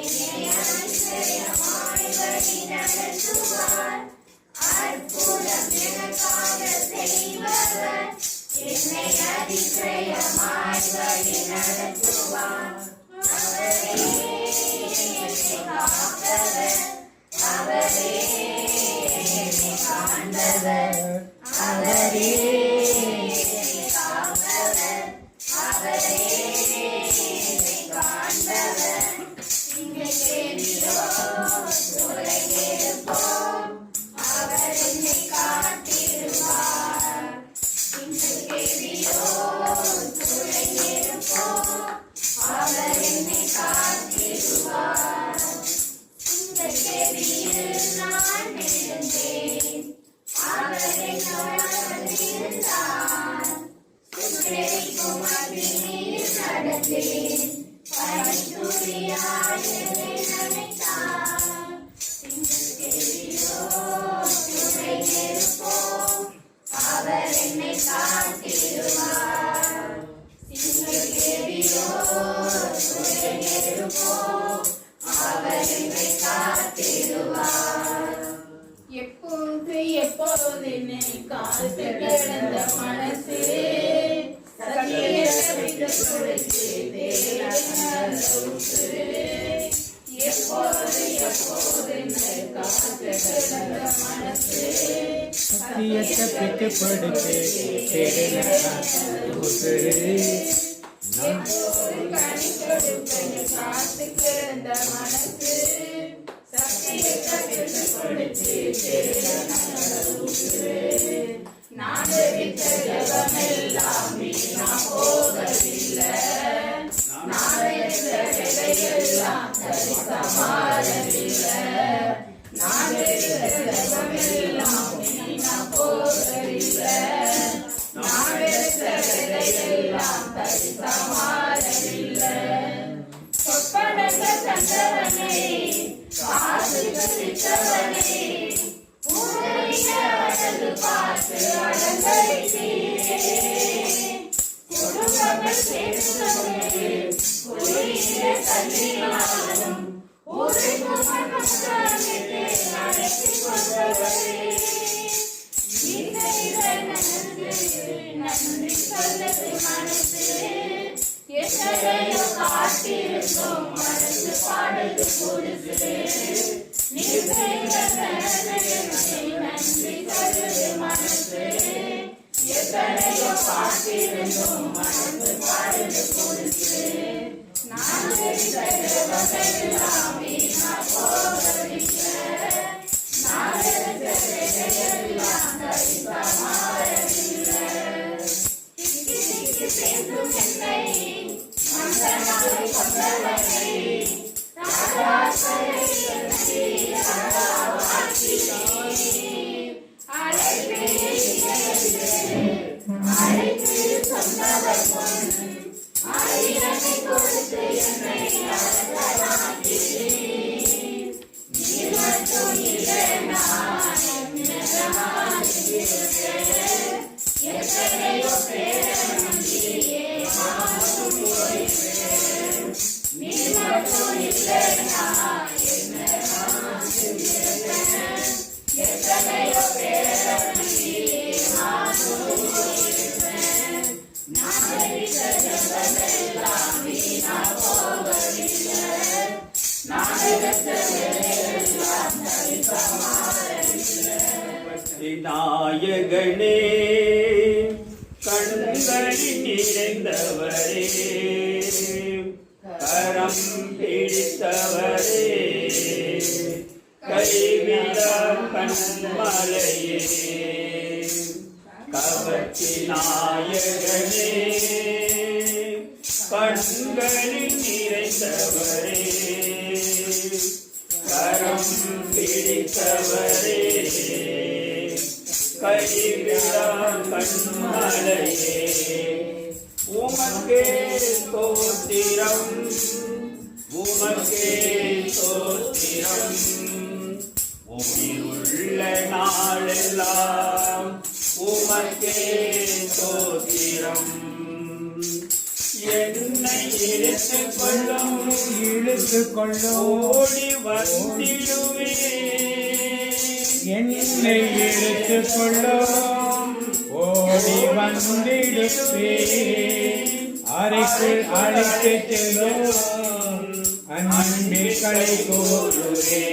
என்னை அதிசயமாய் வழி நடத்துவார். அற்புதம் எனக்காக செய்பவர், என்னை அதிசயமாய் வழி நடத்துவார். அவரே என்னை காப்பவர், அவரே என்னை காண்பவர், அவரே என்னை காப்பவர், அவரே என்னை காண்பவர். சிங்கக்கேலியோ சுடர்க்கேற்போ, அவர் என்னை காத்திடுவார். சிங்கக்கேலியோ சுடர்க்கேற்போ, அவர் என்னை காத்திடுவார். சிங்கக்கேலியில் நான் எழுந்தேன், அவர் என்னோட வந்திருந்தார். சுட்டெரிக்கும் அக்கினியில் நடந்தேன், பனித்துளியாய் என்னை நனைத்தார். சிங்கக்கேலியோ சுடர்க்கேற்போ, அவர் என்னை காத்திடுவார். சிங்கக்கேலியோ சுடர்க்கேற்போ, அவர் என்னை காத்திடுவார். எப்போது எப்போது என்னை காத்து கிடந்த மனசே கொடுத்து தேடின அந்த ஊற்று எப்போது எப்போது என்னை காத்து கிடந்த மனசு சத்தியத்தை பெற்றுப்படுத்தி தேடின ஊற்று. எப்போது கனி கொடுப்பேன் காத்து கிடந்த மனசு சத்தியத்தை பெற்றுப்படுத்தி தேடின அந்த ஊற்று. நான் விட்ட ஜபமெல்லாம் வீணா போகவில்லை. நான் விட்ட விதையெல்லாம் தரிசமாறவில்லை. நான் விட்ட ஜபமெல்லாம் வீணா போகவில்லை. நான் விட்ட விதையெல்லாம் தரிசமாறவில்லை. சொப்பனங்க தந்தவனே காசு கசித்தவனே உன்னுடைய அழகு பார்த்து அலங்கரித்தீரே. குடும்பங்கள் சேர்ந்தவனே குளிர தள்ளினாலும் உரைக்கும் மனசாமிக்கு அழைத்துக் கொண்டவரே. நீ செய்த நன்றிக்கு நன்றி சொல்லது மனசு. எத்தனையோ காத்திருக்கும் மனசு பாடுது புதுசு. நீ செய்த நன்றிக்கு நன்றி சொல்லுது மனசு. எத்தனையோ காத்திருக்கும் மனசு பாடுது புதுசு. நான் செய்த ஜபமெல்லாம் வீணா போகவில்லை. நான் எடுத்த விதையெல்லாம் தரிசமாறவில்லை. திக்கி திக்கி சேர்ந்தும் என்னை மந்தனாய் கொண்டவனை தாராசரை என்னை அழகாக்கினீர். அழைத்து சொன்னவர் முன் ஆயிரத்தை கொடுத்து என்னை அழகாக்கினீர். நீர் மட்டும் இல்லைனா எத்தனையோ பேரை நம்பியே நானும் போயிருக்கிறேன். நீர் மட்டும் இல்லைனா என்ன நான் செஞ்சிருக்கிறேன். எத்தனையோ பேரை நம்பியே நானும் போயிருக்கிறேன். நான் எடுத்த ஜபமெல்லாம் வீணா போகவில்லை. நான் எடுத்த விதையெல்லாம் தரிசமாறவில்லை. நாயகனே கண்களில் நிறைந்தவரே கரம் பிடித்தவரே கைவிடா கண்மலையே கவர்ச்சி நாயகனே கண்களில் நிறைந்தவரே கரம் பிடித்தவரே கைவிடா கண்மலையே உமக்கே ஸ்தோத்திரம் உமக்கே ஸ்தோத்திரம் உயிருள்ள நாளெல்லாம் உமக்கே ஸ்தோத்திரம் என்னை இழுத்துக்கொள்ளும் ஓடி வந்திடுவே என்னை இழுத்துக்கொள்ளும் ஓடி வந்திடுவே அறைக்குள் அழைத்து செல்லும் அன்பில் களை கூறுவே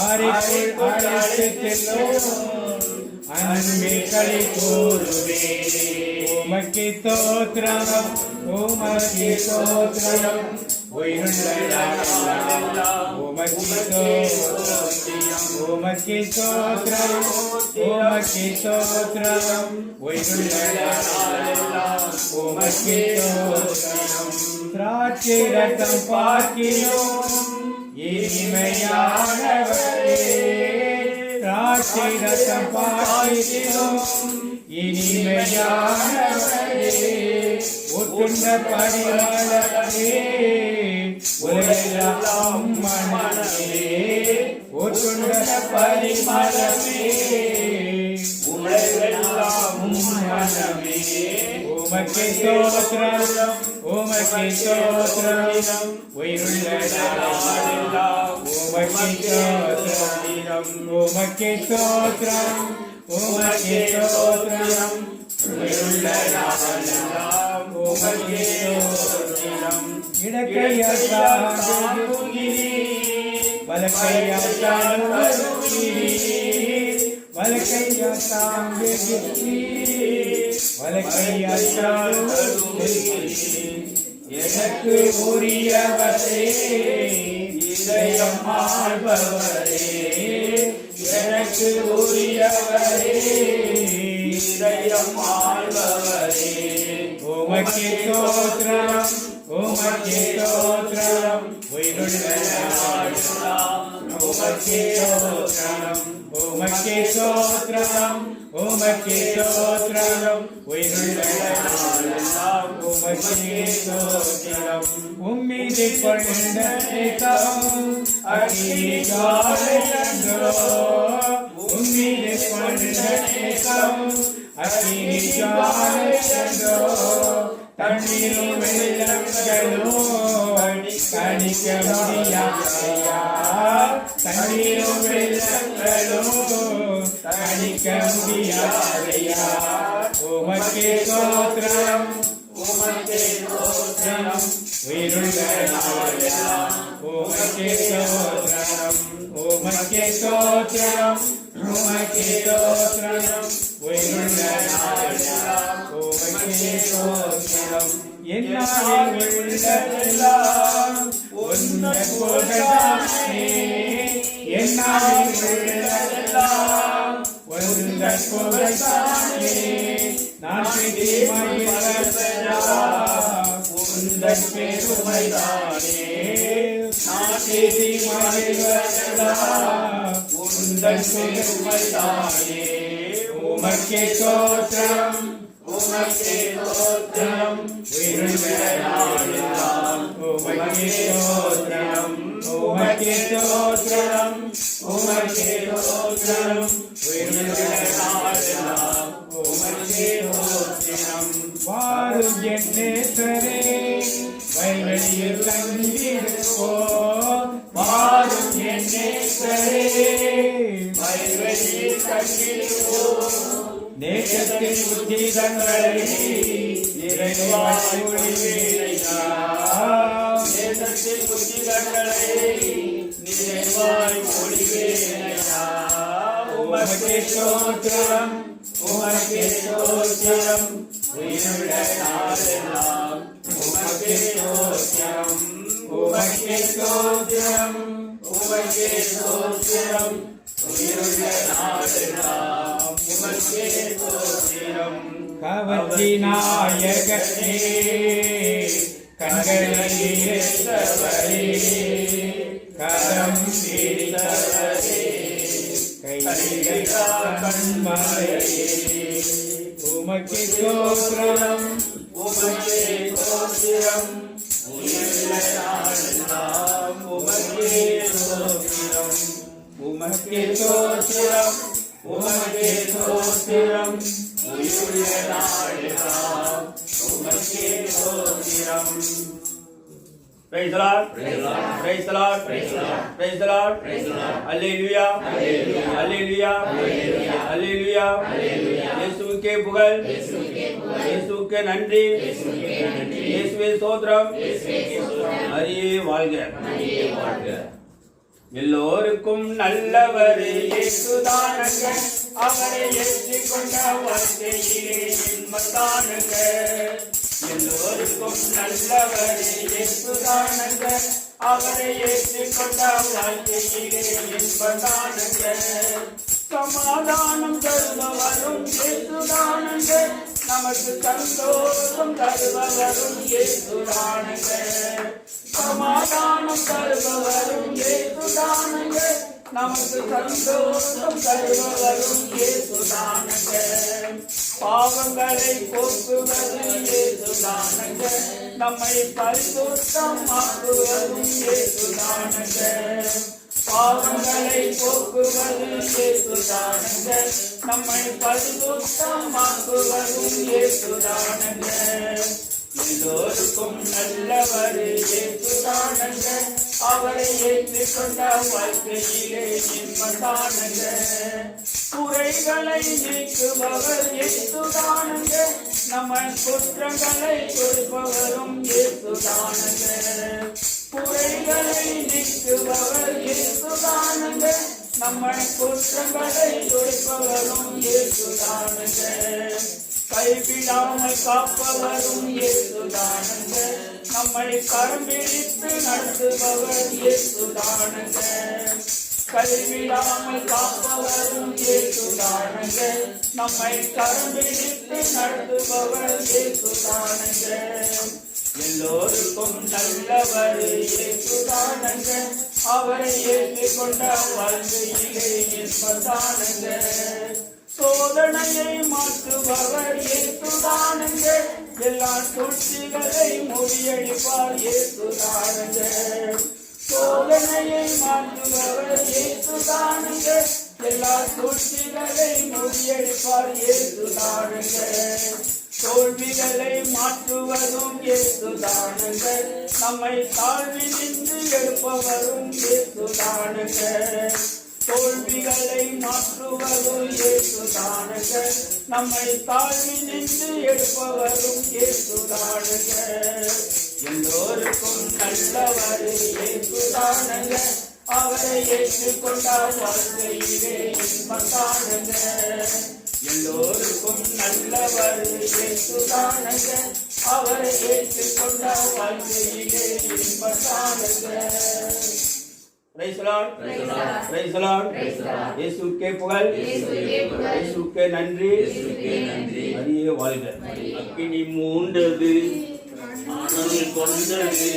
அறைக்குள் அழைத்து செல்லும் அன்பில் களை கூறுவே உமக்கு தோத்திரம் உமக்கு தோத்திரம் உயிருள்ள நாளெல்லாம் உமக்கு தோத்திரம் உமக்கு தோத்திரம் உமக்கு தோத்திரம் உயிருள்ள நாளெல்லாம் உமக்கு தோத்திரம் திராட்சை ரசம் பார்க்கிறோம் இனிமையானவரே திராட்சை ரசம் பார்க்கிறோம் இனிமையானவரே ஒட்டுண்ட பரிமளமே உலகெல்லாம் மனமே ஒட்டுண்ட பரிமளமே உலகெல்லாம் மனமே உமக்கு தோத்திரம் உமக்கு தோத்திரம் உயிருள்ள நாளெல்லாம் உமக்கு தோத்திரம் உமக்கு தோத்திரம் உமக்கு தோத்திரம் உயிருள்ள நாளெல்லாம் உமக்கே ஸ்தோத்திரம். இடக்கையால் தாங்குகிறீர், வலக்கையால் தாங்குகிறீர், வலக்கையால் தாங்குகிறீர், வலக்கையால் தாங்குகிறீர். எனக்கு உரியவரே, இதயம் ஆள்பவரே, எனக்கு உரியவரே, இதயம் ஆள்பவரே. உமக்கே ஸ்தோத்திரம், உமக்கே ஸ்தோத்திரம், உயிருள்ள நாளெல்லாம் உமக்கே ஸ்தோத்திரம். உமக்கே ஸ்தோத்திரம், உமக்கே ஸ்தோத்திரம், உயிருள்ள நாளெல்லாம் உமக்கே ஸ்தோத்திரம். உம்மீது கொண்ட நேசம் அகிலிகாலோ, உம்மீது கொண்ட நேசம் அகிலிகாலோ, தண்ணீரும் வெள்ளங்களோ கணிக்க முடியாதையா, தண்ணீரும் வெள்ளங்களோ கணிக்க முடியாதையா. உமக்கே ஸ்தோத்திரம், உமக்கே ஸ்தோத்திரம். உயிருள்ள நாளெல்லாம் உமக்கே ஸ்தோத்திரம், உமக்கே ஸ்தோத்திரம், உமக்கே ஸ்தோத்திரம், உயிருள்ள நாளெல்லாம் உமக்கே ஸ்தோத்திரம். என்னாலே உள்ளதெல்லாம் உந்தன் புகழ்தானே, என்னாலே உள்ளதெல்லாம் உந்தன் புகழ்தானே. நான் பிடி மகிழ்வதெல்லாம் உந்தன் பெருமைதானே, நான் பிடி மகிழ்வதெல்லாம் உந்தன் பெருமைதானே. உமக்கே ஸ்தோத்திரம், உமக்கே ஸ்தோத்திரம். உயிருள்ள நாளெல்லாம் உமக்கே ஸ்தோத்திரம், உமக்கே ஸ்தோத்திரம், உமக்கே ஸ்தோத்திரம், உயிருள்ள நாளெல்லாம் உமக்கே ஸ்தோத்திரம். வாரும் என் நேசரே, வயல்வெளியில் தங்கியிருப்போம், வாரும் என் நேசரே, வயல்வெளியில் தங்கியிருப்போம், நேசத்தின் உச்சிதங்களை நிறைவாய் ஒளிவேலையா, தேசத்தின் புத்திரங்களை நிறைவாய் ஒளிவேலையா. உமக்கே ஸ்தோத்திரம், உமக்கே ஸ்தோத்திரம். உயிருள்ள நாளெல்லாம் உமக்கே ஸ்தோத்திரம், உமக்கே ஸ்தோத்திரம், உமக்கே ஸ்தோத்திரம். உயிருள்ள நாளெல்லாம் உமக்கே ஸ்தோத்திரம். கவர்ச்சி நாயகனே, கண்களில் இறைத்தவரே, கரம் பிடித்தவரே, கைகள் கண்மலையே. உமக்கே ஸ்தோத்திரம், உமக்கே ஸ்தோத்திரம். உயிருள்ள நாளெல்லாம் உமக்கே ஸ்தோத்திரம், உமக்கே ஸ்தோத்திரம், உமக்கே ஸ்தோத்திரம். உயிருள்ள நாளெல்லாம் உமக்கே ஸ்தோத்திரம். Praise the Lord. Praise the Lord. Praise the Lord. Praise the Lord. Praise the Lord. Praise the Lord. Hallelujah. Hallelujah. Hallelujah. Hallelujah. Hallelujah. Hallelujah. இயேசுவுக்கே புகழ். இயேசுவுக்கே நன்றி. இயேசுவே ஸ்தோத்திரம். மரியே வாழ்க. எல்லோருக்கும் நல்லவர் இயேசுதானங்க, அவரை ஏற்றுக்கொண்ட வாழ்க்கையிலே இன்பத்தானுங்க. எல்லோருக்கும் நல்லவர் இயேசுதானங்க, அவரை ஏற்றுக்கொண்ட வாழ்க்கையிலே இன்பத்தானுங்க. சமாதானம் தருபவரும் இயேசுதானங்க, நமக்கு சந்தோஷம் தருபவரும் இயேசுதானங்க. சமாதானம் தருபவரும் இயேசுதானங்க, நமக்கு சந்தோஷம் தருபவரும் இயேசுதானங்க. பாவங்களை போக்குவது இயேசுதானங்க, நம்மை பரிசுத்தமாக்குவதும் இயேசுதானங்க. பாவங்களை போக்குவது இயேசுதானங்க, நம்மை பரிசுத்தமாக்குவதும் இயேசுதானங்க. எல்லோருக்கும் நல்லவர் இயேசுதானங்க, அவரை ஏற்றுக்கொண்ட வாழ்க்கையிலே இன்பந்தானங்க. குறைகளை நீக்குபவர் இயேசுதானங்க, நம்ம குற்றங்களை பொறுப்பவரும் இயேசுதானங்க. குறைகளை நீக்குபவர் இயேசுதானங்க, நம்ம குற்றங்களை பொறுப்பவரும் இயேசுதானங்க. கைவிடாமல் காப்பவரும் இயேசுதானங்க, நம்மை கரம் பிடித்து நடத்துபவர் இயேசுதானங்க. கைவிடாமல் காப்பவரும் இயேசுதானங்க, நம்மை கரம் பிடித்து நடத்துபவர் இயேசுதானங்க. எல்லோருக்கும் நல்லவர் இயேசுதானங்க, அவரை ஏற்றுக்கொண்ட வாழ்க்கையிலே இன்பந்தானங்க. சோதனையை மாற்றுபவர் இயேசுதானங்க, எல்லா சூழ்ச்சிகளை முறியடிப்பார் இயேசுதானங்க. சோதனையை மாற்றுபவர் இயேசுதானங்க, எல்லா சூழ்ச்சிகளை முறியடிப்பார் இயேசுதானங்க. தோல்விகளை மாற்றுவதும் இயேசுதானங்க, நம்மை தாழ்வி நின்று எழுப்பவரும் இயேசுதானங்க. தோல்விகளை மாற்றுவதும் இயேசுதானங்க, நம்மை தாழ்வி நின்று எழுப்பவரும் இயேசுதானங்க. எல்லோருக்கும் நல்லவர் இயேசுதானங்க, அவரை ஏற்றுக்கொண்டால் வாழ்க்கையிலே இன்பந்தானங்க. எல்லோருக்கும் நல்லவர் இயேசுதானங்க, அவரை ஏற்றுக்கொண்டால் வாழ்க்கையிலே இன்பந்தானங்க. Praise the Lord. Praise the Lord. இயேசுவுக்கே புகழ். இயேசுவுக்கே நன்றி. மரியே வாழ்க. அக்கினி மூண்டது ஆனல் கொண்டது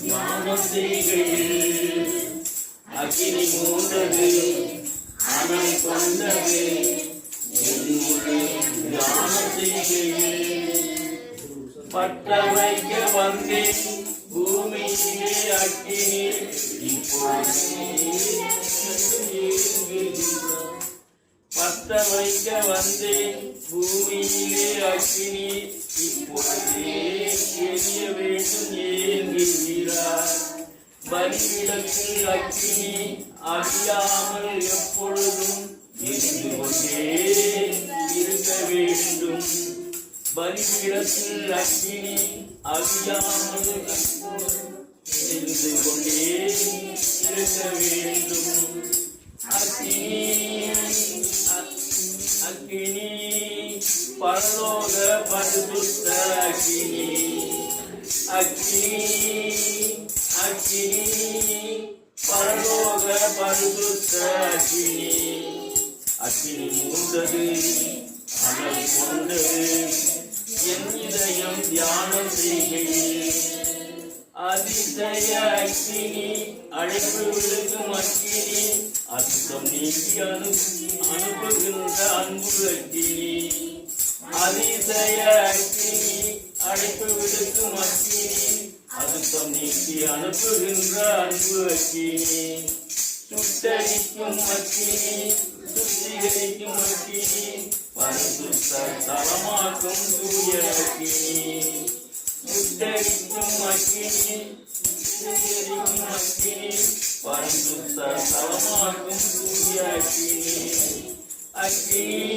ஞானம் செய்கையில். அக்கினி மூண்டது ஆனல் கொண்டது ஞானம் செய்கையில். பற்ற வைக்க வந்தேன் பூமியிலே அக்கினி, பற்ற வைக்க வந்தேன் பூமியிலே அக்கினி, இப்பொழுதே எரிய வேண்டும் ஏங்குகிறார். பலிபீடத்தில் அக்கினி அழியாமல் எப்பொழுதும் எரிந்து கொண்டே இருக்க வேண்டும். பலிபீடத்தில் அக்கினி அழியாமல் எரிந்து கொண்டே இருக்க வேண்டும். அக்கினி அக்கினி பரலோக பரிசுத்த அக்கினி. அக்கினி அக்கினி பரலோக பரிசுத்த அக்கினி. அக்கினி மூண்டது அனல் கொண்டது என் இதயம் தியானம் செய்கையில். அதிசய அக்கினி அழைப்பு விடுக்கும் அக்கினி, அசுத்தம் நீக்கி அனுப்புகின்ற அன்பு அக்கினி. அதிசய அக்கினி அழைப்பு விடுக்கும் அக்கினி, அசுத்தம் நீக்கி அனுப்புகின்ற அன்பு அக்கினி. சுட்டரிக்கும் அக்கினி சுத்திகரிக்கும் அக்கினி, பரிசுத்த தலமாக்கும் தூய அக்கினி. சுட்டரிக்கும் அக்கினி சுத்திகரிக்கும் அக்கினி, பரிசுத்த தலமாக்கும் தூய அக்கினி. அக்கினி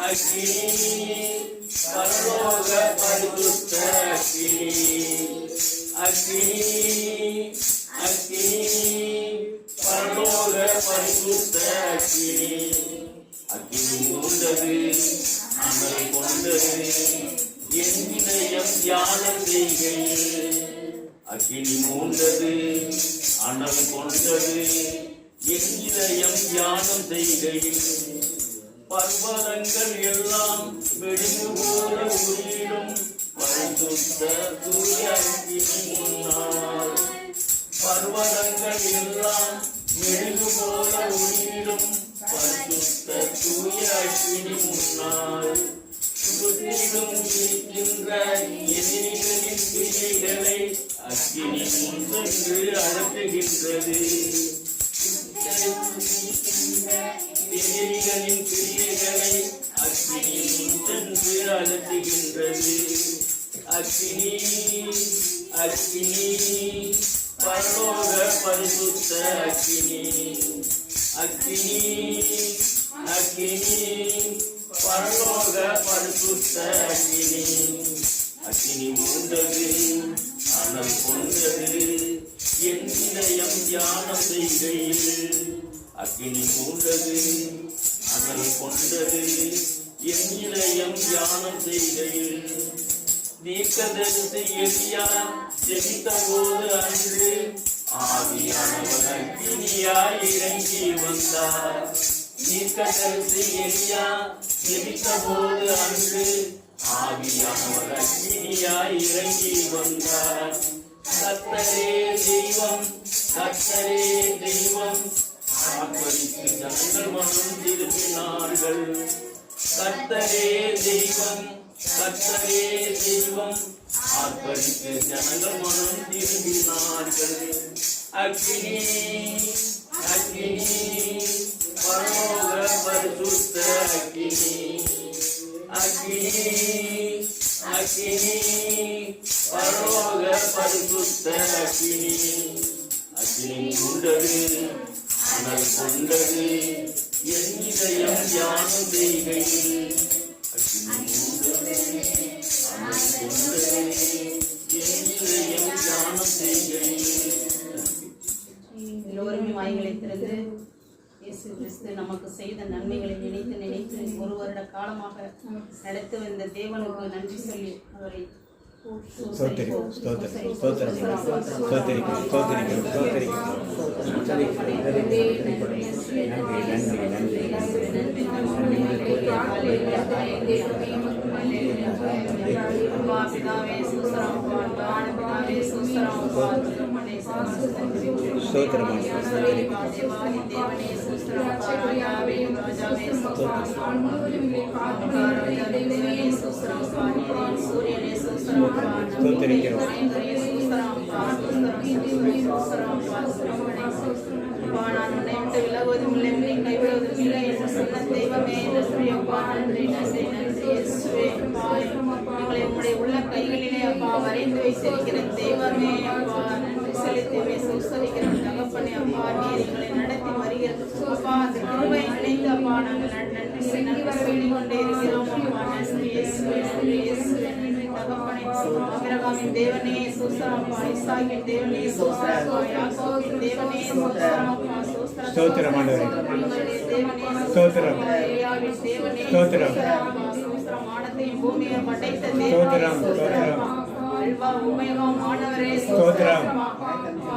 அக்கினி பரலோக பரிசுத்த அக்கினி. அக்கினி அக்கினி பரலோக பரிசுத்த அக்கினி. அக்கினி மூண்டது அனல் கொண்டது என் இதயம் தியானம் செய்கையில். அக்கினி மூண்டது அனல் கொண்டது என் இதயம் தியானம் செய்கையில். பர்வதங்கள் எல்லாம் வெடிந்து போல உயிரும் பரிசுத்த தூய அக்கினி முன்னால். பர்வதங்கள் எல்லாம் மெழுகு போல உயிரும் பரிசுத்த தூய அக்கினி முன்னால். சுற்றிலும் இருக்கின்ற எதிரிகளின் கிரியைகளை அக்கினி முன் சென்று அடக்குகின்றது. எதிரிகளின் கிரியைகளை அக்கினி முன் சென்று அலட்டுகின்றது. அக்கினி அக்கினி பரலோக பரிசுத்த அக்கினி. அக்கினி அக்கினி பரலோக பரிசுத்த அக்கினி. அக்கினி மூண்டது அனல் கொண்டது என் இதயம் தியானம் செய்கையில். அக்கினி மூண்டது அனல் கொண்டது என் இதயம் தியானம் செய்கையில். தீர்க்கதரிசி எலியா ஜெபித்த போது அன்று ஆவியானவர் அக்கினியாய் இறங்கி வந்தார். தீர்க்கதரிசி எலியா ஜெபித்த போது அன்று ஆவியானவர் அக்கினியாய் இறங்கி வந்தார். கர்த்தரே தெய்வம் கர்த்தரே தெய்வம் ஆர்ப்பரித்து ஜனங்கள் மனம் திரும்பினார்கள். கர்த்தரே தெய்வம் கர்த்தரே தெய்வம் ஆர்ப்பரித்து ஜனங்கள் மனம் திரும்பினார்கள். அக்கினி அக்கினி பரலோக பரிசுத்த அக்கினி. அக்கினி அக்கினி பரலோக பரிசுத்த அக்கினி. அக்கினி கொண்டது அனல் கொண்டது என் இதயம் தியானம் செய்கையில். அக்கினி கொண்டது அனல் கொண்டது என் இதயம் தியானம் செய்கையில். எல்லோருமே வாய்களை திறந்து இயேசு கிறிஸ்து நமக்கு செய்த நன்மைகளை நினைத்து நினைத்து ஒரு வருட காலமாக நடத்தி வந்த தேவனுக்கு நன்றி சொல்லி அவரை விலகுவதும் இல்லை கைவிடுவதும் இல்லை என்று சொன்ன தெய்வமே உங்களுடைய உள்ள கைகளிலே அப்பா வரைந்து வைத்திருக்கிற தெய்வமே அப்பா நன்றி செலுத்தவே சோசரிக்கிற தகப்பனே அப்பா நீர் எங்களை நடத்தி வருகிறது அப்பா அந்த கிருபை நினைத்து அப்பா நாங்கள் நன்றி சொல்லிக் கொண்டே இருக்கிறோம் அப்பா நன்றி இயேசுவே நன்றி இயேசுவே நன்றி தகப்பனே ஆபிரகாமின் தேவனே சோஸ்தரப்பா இசாக்கின் தேவனே சோஸ்தரப்பா யாக்கோபின் தேவனே சோஸ்தரப்பா ஸ்தோத்திரம் ஆண்டவரே ஸ்தோத்திரம் எலியாவின் தேவனே ஸ்தோத்திரம் வானத்தையும் பூமியையும் படைத்த தேவனே ஸ்தோத்திரம் அல்வா ஒமேகா மானவரே ஸ்தோத்திரம்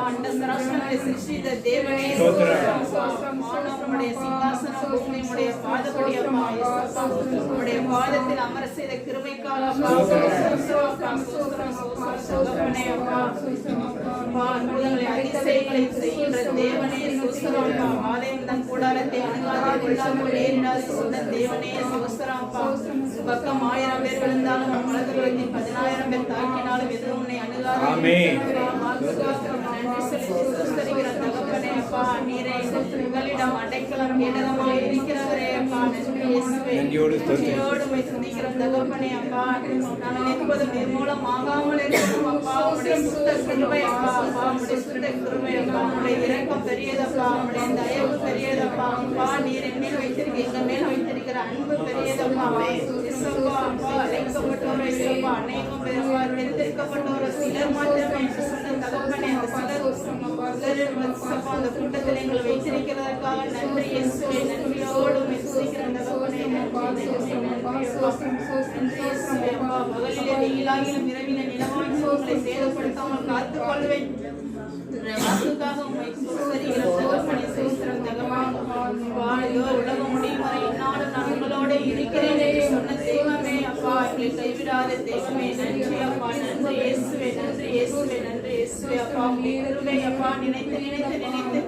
அண்ட சராசரங்களை சிருஷ்டித்த தேவனே ஸ்தோத்திரம் மானவருடைய சிங்காசனம் பூமியுடைய பாதப்படி அப்பா உம்முடைய பாதத்தில் அமர செய்த கிருபைக்காக சோதரனே அப்பா அற்புதங்களை அதிசயங்களை செய்கின்ற தேவனே ஸ்தோத்திரம் ஆலயம் தன் கூடாரத்தை அணுகாது கொள்ளாமல் நேரிடாது சொன்ன தேவனே ஸ்தோத்திரம் பக்கம் 1000 பேர் விழுந்தாலும் வலதுபுறத்தில் 10000 பேர் தாக்கினாலும் எதுவும் உன்னை அணுகாது. நன்றி செலுத்தி ஸ்தோத்திரிக்கிற தகப்பனே அப்பா நீரே உங்களிடம் அடைக்கலம் கேடகமாய் இருக்கிறவரே அப்பா நன்றி இயேசுவே நன்றியோடு துதிக்கிற தகப்பனே அப்பா நாங்கள் எப்போதும் நிர்மூலம் ஆகாமல் இருக்கணும் அப்பா உம்முடைய சுத்த கிருபை அப்பா உம்முடைய சுத்த கிருபை அப்பா உம்முடைய இரக்கம் பெரியதப்பா உம்முடைய தயவு பெரியதப்பா அப்பா நீர் என் மேல் வைத்திருக்க எங்க மேல் வைத்திருக்கிற அன்பு பெரியதப்பா அழைக்கப்பட்டோரை அநேகம் பேர் தெரிந்திருக்கப்பட்டோரை சிலர் மாத்திரமே சொன்ன தகப்பனே அந்த கூட்டத்தில் எங்களை வைத்திருக்கிறதற்காக நன்றி இயேசுவே நன்றியோடு துதிக்கிற தகப்பனே நன்றி இயேசுவே அப்பா பகலிலே வெயிலாகிலும் இரவில நிலவாகிலும் உங்களை சேதப்படுத்தாமல் காத்துக் கொள்வேன் வாக்குக்காக உம்மை ஸ்தோத்திரிக்கிற தகப்பனே ஸ்தோத்திரம் தகப்பனே உலகம் முடியும் வரை என்னாலும் நான் உங்களோட இருக்கிறேன் என்று சொன்ன தெய்வமே அப்பா எங்களை கைவிடாத தெய்வமே நன்றி அப்பா நன்றி இயேசுவே நன்றி இயேசுவே நன்றி இயேசுவே அப்பா உம்முடைய கிருபை அப்பா நினைத்து நினைத்து நினைத்து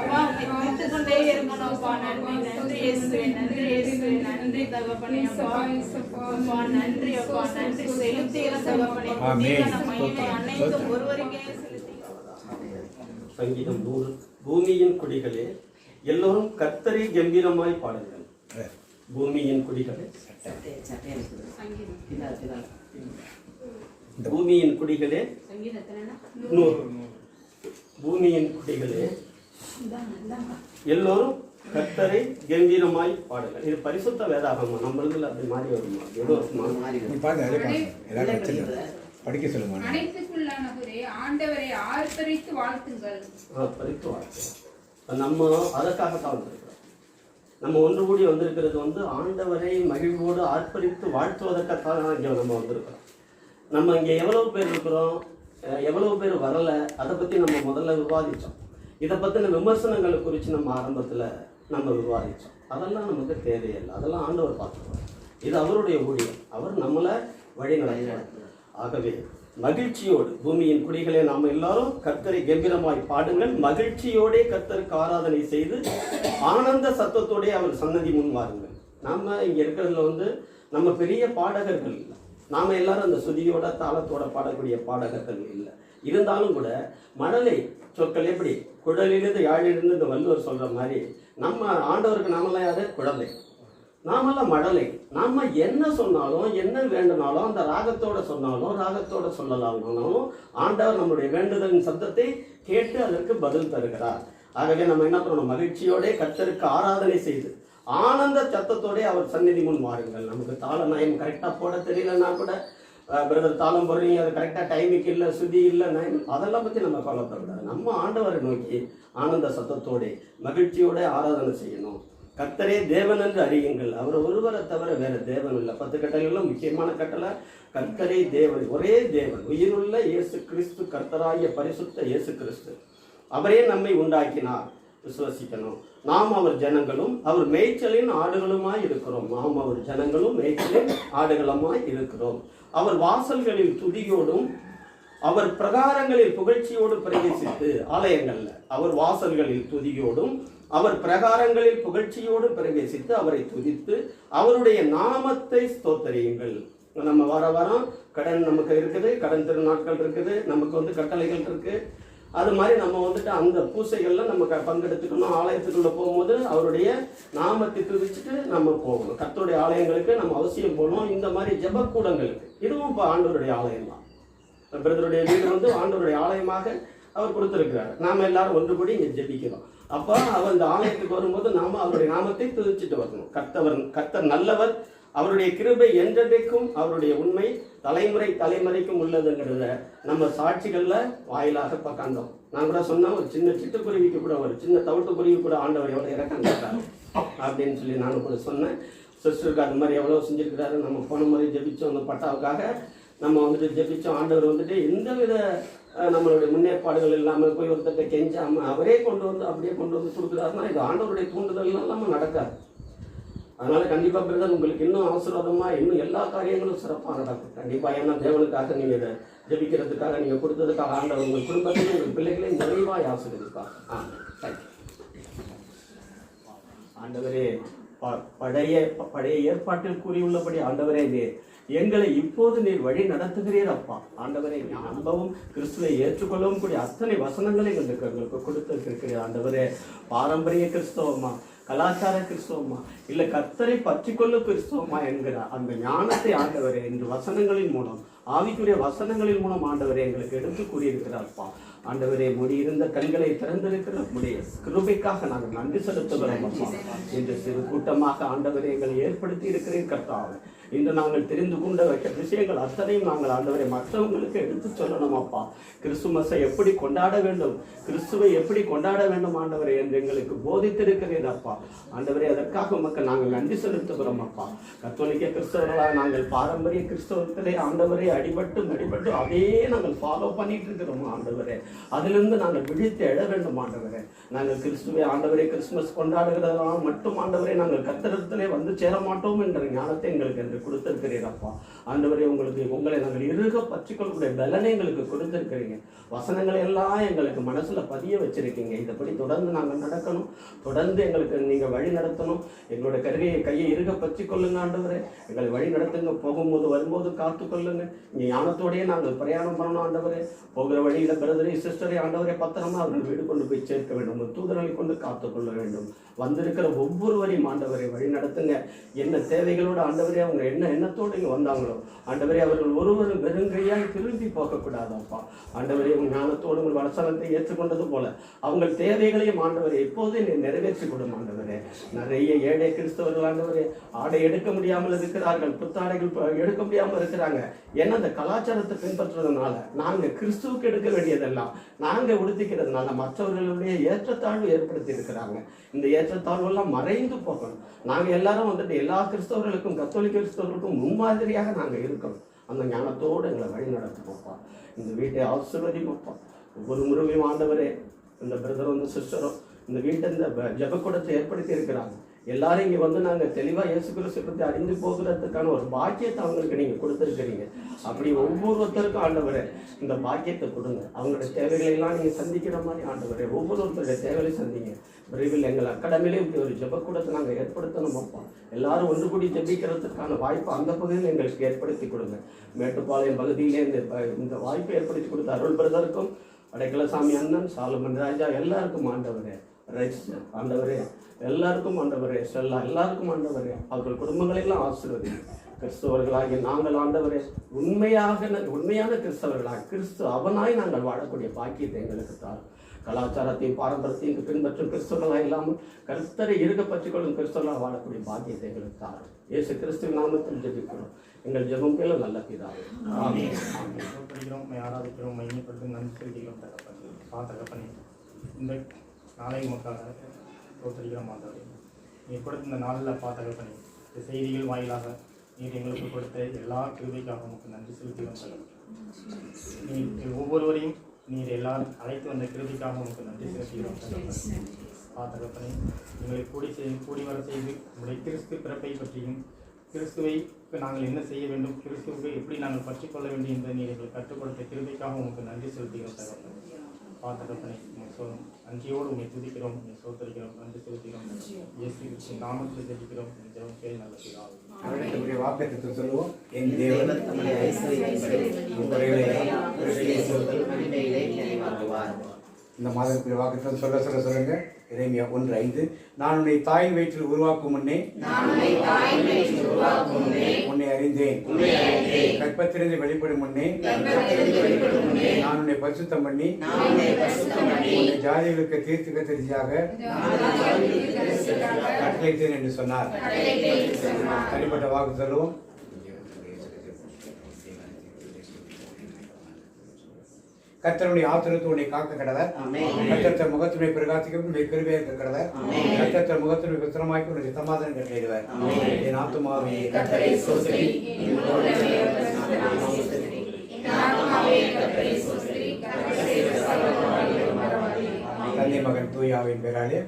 அப்பா உம்மை துதித்துக் கொண்டே இருக்கணும் அப்பா நன்றி நன்றி இயேசுவே நன்றி இயேசுவே நன்றி தகப்பனே அப்பா நன்றி அப்பா நன்றி செலுத்துகிற தகப்பனே மகிமை அனைத்தும் ஒருவருக்கே சங்கீதம் 100. பூமியின் குடிகளே எல்லோரும் கர்த்தரை கம்பீரமாய் பாடுங்கள். பூமியின் குடிகளே சங்கீதம் பூமியின் குடிகளே சங்கீதத்துல 100. பூமியின் குடிகளே எல்லோரும் கர்த்தரை கம்பீரமாய் பாடுங்கள். இது பரிசுத்த வேதாகமா. நம்மளதுல அப்படி மாறி வருமா? ஏதோ படிக்க சொல்லுங்க. அனைத்துக்குள்ளானவரே ஆண்டவரை ஆர்ப்பரித்து வாழ்த்துங்கள். ஆர்ப்பரித்து வாழ்த்துங்கள். நம்ம அதற்காகத்தான் வந்திருக்கிறோம். நம்ம ஒன்று கூடி வந்திருக்கிறது ஆண்டவரை மகிழ்வோடு ஆர்ப்பரித்து வாழ்த்துவதற்காகத்தான் இங்கே நம்ம வந்திருக்கிறோம். நம்ம இங்கே எவ்வளவு பேர் இருக்கிறோம், எவ்வளவு பேர் வரலை, அதை பற்றி நம்ம முதல்ல விவாதித்தோம். இதை பற்றின விமர்சனங்களை குறித்து நம்ம ஆரம்பத்தில் நம்ம விவாதித்தோம். அதெல்லாம் நமக்கு தேவையில்லை, அதெல்லாம் ஆண்டவர் பார்த்துக்குவார். இது அவருடைய ஊழியம், அவர் நம்மளை வழி நடத்துவார். ஆகவே மகிழ்ச்சியோடு பூமியின் குடிகளே நாம் எல்லாரும் கர்த்தரை கம்பீரமாய் பாடுங்கள், மகிழ்ச்சியோடே கர்த்தருக்கு ஆராதனை செய்து ஆனந்த சத்தத்தோடே அவர் சன்னதி முன் வாருங்கள். நம்ம இங்கே இருக்கிறதுல நம்ம பெரிய பாடகர்கள் இல்லை, நாம் எல்லாரும் அந்த சுதியோட தாளத்தோட பாடக்கூடிய பாடகர்கள் இல்லை. இருந்தாலும் கூட மழலை சொற்கள் எப்படி குழலிலிருந்து யாழிலிருந்து இந்த வள்ளுவர் சொல்ற மாதிரி நம்ம ஆண்டவருக்கு நாமெல்லாம் யாரு? குழந்தை. நாமெல்லாம் மழலை. நாம என்ன சொன்னாலும் என்ன வேண்டுனாலும் அந்த ராகத்தோட சொன்னாலும் ராகத்தோட சொல்லலாம்னாலும் ஆண்டவர் நம்முடைய வேண்டுதலின் சப்தத்தை கேட்டு அதற்கு பதில் தருகிறார். ஆகவே நம்ம என்ன பண்ணணும்? மகிழ்ச்சியோட கர்த்தருக்கு ஆராதனை செய்து ஆனந்த சத்தத்தோட அவர் சந்நிதி முன் வாருங்கள். நமக்கு தாள நயம் கரெக்டாக போட தெரியலன்னா கூட பிரதர் தாளம் போடுறீங்க, அது கரெக்டாக டைமுக்கு இல்லை, சுதி இல்லை, நயம், அதெல்லாம் பற்றி நம்ம கவலைப்படக்கூடாது. நம்ம ஆண்டவரை நோக்கி ஆனந்த சத்தத்தோட மகிழ்ச்சியோட ஆராதனை செய்யணும். கர்த்தரே தேவன் என்று அறியுங்கள், அவர் ஒருவரை தவிர வேற தேவன் இல்லை. 10 கட்டளைகளும் முக்கியமான கட்டளை கர்த்தரே தேவன், ஒரே தேவன், உயிருள்ள இயேசு கிறிஸ்து, கர்த்தராகிய பரிசுத்த இயேசு கிறிஸ்து, அவரே நம்மை உண்டாக்கினார். விசுவசிக்கணும். நாம் அவர் ஜனங்களும் அவர் மேய்ச்சலின் ஆடுகளுமாய் இருக்கிறோம். நாம் அவர் ஜனங்களும் மேய்ச்சலின் ஆடுகளுமாய் இருக்கிறோம். அவர் வாசல்களில் துதியோடும் அவர் பிரகாரங்களில் புகழ்ச்சியோடு பிரவேசித்து, ஆலயங்கள்ல அவர் வாசல்களில் துதியோடும் அவர் பிரகாரங்களில் புகழ்ச்சியோடு பிரவேசித்து அவரை துதித்து அவருடைய நாமத்தை ஸ்தோத்தரியுங்கள். நம்ம வாரம் கடன் நமக்கு இருக்குது, கடன் திருநாட்கள் இருக்குது, நமக்கு கட்டளைகள் இருக்கு. அது மாதிரி நம்ம அந்த பூசைகள்ல நம்ம பங்கெடுத்துக்கணும். ஆலயத்துக்குள்ள போகும்போது அவருடைய நாமத்தை துதிச்சுட்டு நம்ம போகணும். கர்த்தருடைய ஆலயங்களுக்கு நம்ம அவசியம் போகணும். இந்த மாதிரி ஜெபக்கூடங்களுக்கு இதுவும் இப்போ ஆண்டவருடைய ஆலயம் தான். பிரதருடைய வீடு ஆண்டவருடைய ஆலயமாக அவர் கொடுத்திருக்கிறார். நாம எல்லாரும் ஒன்று கூடி இங்க ஜெபிக்கிறோம். அப்ப அவர் இந்த ஆலயத்துக்கு வரும்போது நாம அவருடைய நாமத்தை துதிச்சுட்டு வரணும். கர்த்தர் நல்லவர், அவருடைய கிருபை என்றென்றைக்கும், அவருடைய உண்மை தலைமுறை தலைமுறைக்கும் உள்ளதுங்கிறத நம்ம சாட்சிகள்ல வாயிலாக கண்டோம். நான் கூட சொன்னேன், ஒரு சின்ன சிட்டுக்குருவிக்கு கூட, ஒரு சின்ன தவிட்டுக்குருவி கூட ஆண்டவர் எவ்வளவு இறக்கம் கேட்டாரு அப்படின்னு சொல்லி நான் கூட சொன்னேன். சிஸ்டருக்கு அது மாதிரி எவ்வளவு செஞ்சிருக்கிறாரு. நம்ம போன முறை ஜெபிச்சோம், அந்த பட்டாவுக்காக நம்ம ஜெபிச்சோம். ஆண்டவர் எந்தவித நம்மளுடைய முன்னேற்பாடுகள் இல்லாமல் போய் ஒருத்தட்ட கெஞ்சாம அவரே அப்படியே கொண்டு வந்து கொடுக்குறாருன்னா இது ஆண்டவருடைய தூண்டுதல்லாம் நம்ம நடக்காது. அதனால கண்டிப்பா பிரதர் உங்களுக்கு இன்னும் ஆசீர்வாதமா இன்னும் எல்லா காரியங்களும் சிறப்பாக நடக்கும் கண்டிப்பா. ஏன்னா தேவனுக்காக நீங்க இதை ஜெபிக்கிறதுக்காக நீங்க கொடுத்ததுக்காக ஆண்டவர் உங்கள் குடும்பத்தையும் உங்கள் பிள்ளைகளையும் நிறைவாய் ஆசீர்வதிப்பார். ஆண்டவரே, பழைய ஏற்பாட்டில் கூறியுள்ளபடி ஆண்டவரே எங்களை இப்போது நீர் வழி நடத்துகிறீர் அப்பா. ஆண்டவரை நம்பவும் கிறிஸ்துவை ஏற்றுக்கொள்ளவும் கூடிய அத்தனை வசனங்களை எங்களுக்கு கொடுத்திருக்கிறீர் ஆண்டவரே. பாரம்பரிய கிறிஸ்தவமா, கலாச்சார கிறிஸ்தவமா, இல்ல கர்த்தரை பற்றிக்கொள்ள கிறிஸ்தவமா என்கிற அந்த ஞானத்தை ஆண்டவரே இன்று வசனங்களின் மூலம், ஆவிக்குரிய வசனங்களின் மூலம் ஆண்டவரே எங்களுக்கு எடுத்து கூறியிருக்கிறார்ப்பா. ஆண்டவரே, முடியிருந்த கண்களை திறந்திருக்கிற உடைய கிருபைக்காக நாங்கள் நன்றி செலுத்துகிறோம் அப்பா. இன்று சிறு கூட்டமாக ஆண்டவரை எங்களை ஏற்படுத்தி இருக்கிறேன் கர்த்தாவே. இன்று நாங்கள் தெரிந்து கொண்ட விஷயங்கள் அத்தனையும் நாங்கள் ஆண்டவரை மற்றவங்களுக்கு எடுத்து சொல்லணும் அப்பா. கிறிஸ்துமஸை எப்படி கொண்டாட வேண்டும், கிறிஸ்துவை எப்படி கொண்டாட வேண்டும் ஆண்டவரை என்று எங்களுக்கு போதித்திருக்கிறேன் அப்பா. ஆண்டவரே, அதற்காக உமக்கு நாங்கள் நன்றி செலுத்துகிறோம் அப்பா. கத்தோலிக்க கிறிஸ்தவர்களாக நாங்கள் பாரம்பரிய கிறிஸ்தவத்திலே ஆண்டவரை அடிபட்டு அதையே நாங்கள் ஃபாலோ பண்ணிட்டு இருக்கிறோம் ஆண்டவரே. அதிலிருந்து நாங்கள் விழித்து எழ வேண்டும் ஆண்டவரே. நாங்கள் கிறிஸ்துவை ஆண்டவரை கிறிஸ்துமஸ் கொண்டாடுகிறதெல்லாம் மட்டும் ஆண்டவரை நாங்கள் கர்த்தரிடத்திலே வந்து சேர மாட்டோம் என்ற ஞானத்தை எங்களுக்கு என்று எங்களுக்கு கொடுத்திருக்கிறீரப்பா. ஆண்டவரே, உங்களை நாங்கள் இறுக பற்றிக்கொள்ளக்கூடிய பலனை எங்களுக்கு கொடுத்திருக்கிறீங்க. வசனங்களை எல்லாம் எங்களுக்கு மனசுல பதிய வச்சிருக்கீங்க. இதைப்படி தொடர்ந்து நாங்கள் நடக்கணும். தொடர்ந்து எங்களுக்கு நீங்க வழி நடத்தணும். எங்களோட கையை இறுக பற்றி கொள்ளுங்க ஆண்டவரே. எங்களை வழி நடத்துங்க. போகும்போது வரும்போது காத்து கொள்ளுங்க. இங்க ஞானத்தோடய நாங்கள் பிரயாணம் பண்ணணும் ஆண்டவரே. போகிற வழியில பிரதரை சிஸ்டரை ஆண்டவரே பத்திரமா அவர்கள் வீடு கொண்டு போய் சேர்க்க வேண்டும். தூதர்களை கொண்டு காத்து கொள்ள வேண்டும். வந்திருக்கிற ஒவ்வொருவரையும் ஆண்டவரை வழி நடத்துங்க. என்ன தேவைகளோடு ஆண்டவரே அவங்க என்ன எண்ணத்தோடு இங்கே வந்தாங்களோ ஆண்டவரே, அவர்கள் ஒருவரும் வெறுங்கையாய் திரும்பி போகக்கூடாதப்பா. ஆண்டவரே, உங்கள் ஞானத்தோடு உங்கள் வசனத்தை ஏற்றுக்கொண்டது போல அவங்க தேவைகளையும் ஆண்டவரே எப்போதும் நிறைவேற்றி கொடுக்கும் ஆண்டவரே. நிறைய ஏழை கிறிஸ்தவர்கள் ஆண்டவரே ஆடை எடுக்க முடியாமல் இருக்கிறார்கள். புத்தாடைகள் எடுக்க முடியாமல் இருக்கிறாங்க. ஏன்னா அந்த கலாச்சாரத்தை பின்பற்றுறதுனால நாங்கள் கிறிஸ்துவுக்கு எடுக்க வேண்டியதெல்லாம் நாங்கள் உடுத்திக்கிறதுனால மற்றவர்களுடைய ஏற்றத்தாழ்வு ஏற்படுத்தி இருக்கிறாங்க. இந்த ஏற்றத்தாழ்வெல்லாம் மறைந்து போகணும். நாங்கள் எல்லாரும் வந்துட்டு எல்லா கிறிஸ்தவர்களுக்கும் கத்தோலிக்க கிறிஸ்தவர்களுக்கும் முன்மாதிரியாக நாங்கள் இருக்கணும். அந்த ஞானத்தோடு எங்களை வழி நடத்துவோம்ப்பா. இந்த வீட்டை ஆசீர்வதிப்போம்ப்பா. ஒவ்வொரு முறையும் ஆண்டவரே, இந்த பிரதரும் இந்த சிஸ்டரும் இந்த வீட்டை இந்த ஜெபக்கூடத்தை ஏற்படுத்தி இருக்கிறாங்க. எல்லாரும் இங்கே வந்து நாங்கள் தெளிவாக இயேசு கிறிஸ்து பற்றி அறிந்து போகிறதுக்கான ஒரு பாக்கியத்தை அவங்களுக்கு நீங்கள் கொடுத்துருக்கிறீங்க. அப்படி ஒவ்வொருத்தருக்கும் ஆண்டவரே இந்த பாக்கியத்தை கொடுங்க. அவங்களோட தேவைகளை எல்லாம் நீங்கள் சந்திக்கிற மாதிரி ஆண்டவரே ஒவ்வொருத்தருடைய தேவையை சந்திங்க. விரைவில் எங்கள் அகாடமியிலே இப்படி ஒரு ஜெபக்கூடத்தை நாங்கள் ஏற்படுத்தணும் அப்பா. எல்லாரும் ஒன்று கூடி ஜெபிக்கிறதுக்கான வாய்ப்பு அந்த பகுதியில் எங்களுக்கு ஏற்படுத்தி கொடுங்க. மேட்டுப்பாளையம் பகுதியிலே இந்த வாய்ப்பை ஏற்படுத்தி கொடுத்த அருள் பிரதருக்கும் அடைக்கலசாமி அண்ணன் சாலமன் ராஜா எல்லாருக்கும் ஆண்டவரே, ரைஸ் ஆண்டவரே எல்லாருக்கும் ஆண்டவரே, செல்லா எல்லாருக்கும் ஆண்டவரே, அவர்கள் குடும்பங்களெல்லாம் ஆசீர்வதிங்க. கிறிஸ்தவர்களாகிய நாங்கள் ஆண்டவரே உண்மையான கிறிஸ்தவர்களாக கிறிஸ்து அவனாய் நாங்கள் வாழக்கூடிய பாக்கியத்தை எங்களுக்கு தாரும். கலாச்சாரத்தையும் பாரம்பரியத்தையும் பின்பற்றும் கிறிஸ்தவர்களாக இல்லாமல் கர்த்தரை இருக்க பற்றிக்கொள்ளும் கிறிஸ்தவர்களாக வாழக்கூடிய பாக்கியத்தை எங்களுக்கு தாரும். இயேசு கிறிஸ்துவின் நாமத்தில் ஜெபிக்கிறோம். எங்கள் ஜெபம் கேள நல்ல பிதாவே. ஆமென். ஆராதிக்கிறோம், மையப்படுத்தும் நன்றி செலுத்துகிறோம் தகப்பனே. இந்த நாளை மக்களாக தோற்றடிக்கிறோம் ஆண்டவரே. நீர் கொடுத்த இந்த நாளில் தகப்பனே, இந்த செய்திகள் வாயிலாக நீர் எங்களுக்கு கொடுத்த எல்லா கிருபைக்காக உங்களுக்கு நன்றி செலுத்துகிறோம் தகப்பனே. நீர் ஒவ்வொருவரையும் நீர் எல்லாரும் அழைத்து வந்த கிருபைக்காக உங்களுக்கு நன்றி செலுத்துகிறோம் தகப்பனே. எங்களை கூடி வர செய்து உங்களுடைய கிறிஸ்து பிறப்பை பற்றியும் கிறிஸ்துவை நாங்கள் என்ன செய்ய வேண்டும், கிறிஸ்துவுக்கு எப்படி நாங்கள் பற்றிக்கொள்ள வேண்டும் என்ற நீர் எங்களுக்கு கற்றுக் கொடுத்த கிருபைக்காக உங்களுக்கு நன்றி செலுத்துகிறோம் தகப்பனே. தகப்பனே, நன்றியோடு உண்மை துதிக்கிறோம், உண்மை சோதரிக்கிறோம், நன்றி செலுத்துகிறோம். இயேசு நாமத்தில் ஜெபிக்கிறோம். ஜெபம் கேள் நல்ல பிதாவே. வாக்குத்தத்தம் சொல்லுவோம். என் தேவன் தம்முடைய இந்த மாதத்துக்குரிய வாக்குத்தத்தம் சொல்லுங்க. எரேமியா 1:5. நான் உன்னை தாயின் வயிற்றில் உருவாக்கும் முன்னே உன்னை அறிந்தேன். கர்ப்பத்திலிருந்து வெளிப்படும் முன்னே நான் உன்னை பரிசுத்தம் பண்ணி உன்னை ஜாதிகளுக்கு தீர்த்துக்கத்தரிசியாக கட்டளையிட்டேன் என்று சொன்னார். தனிப்பட்ட வாக்கு சொல்லுவோம். கர்த்தருடைய ஆத்திரத்தை உன்னை காக்க கடவர். கர்த்தர் முகத்துடைய பிரகாசிக்கும் கிருபையை இருக்க கடவர். கர்த்தர் முகத்துடைய விசிரமாக்கி உனக்கு சமாதானம் கட்டளையிடுவார். என் ஆத்துமாவே கர்த்தரை ஸ்தோத்திரி. தந்தை மகன் தூயாவின் பேராலே.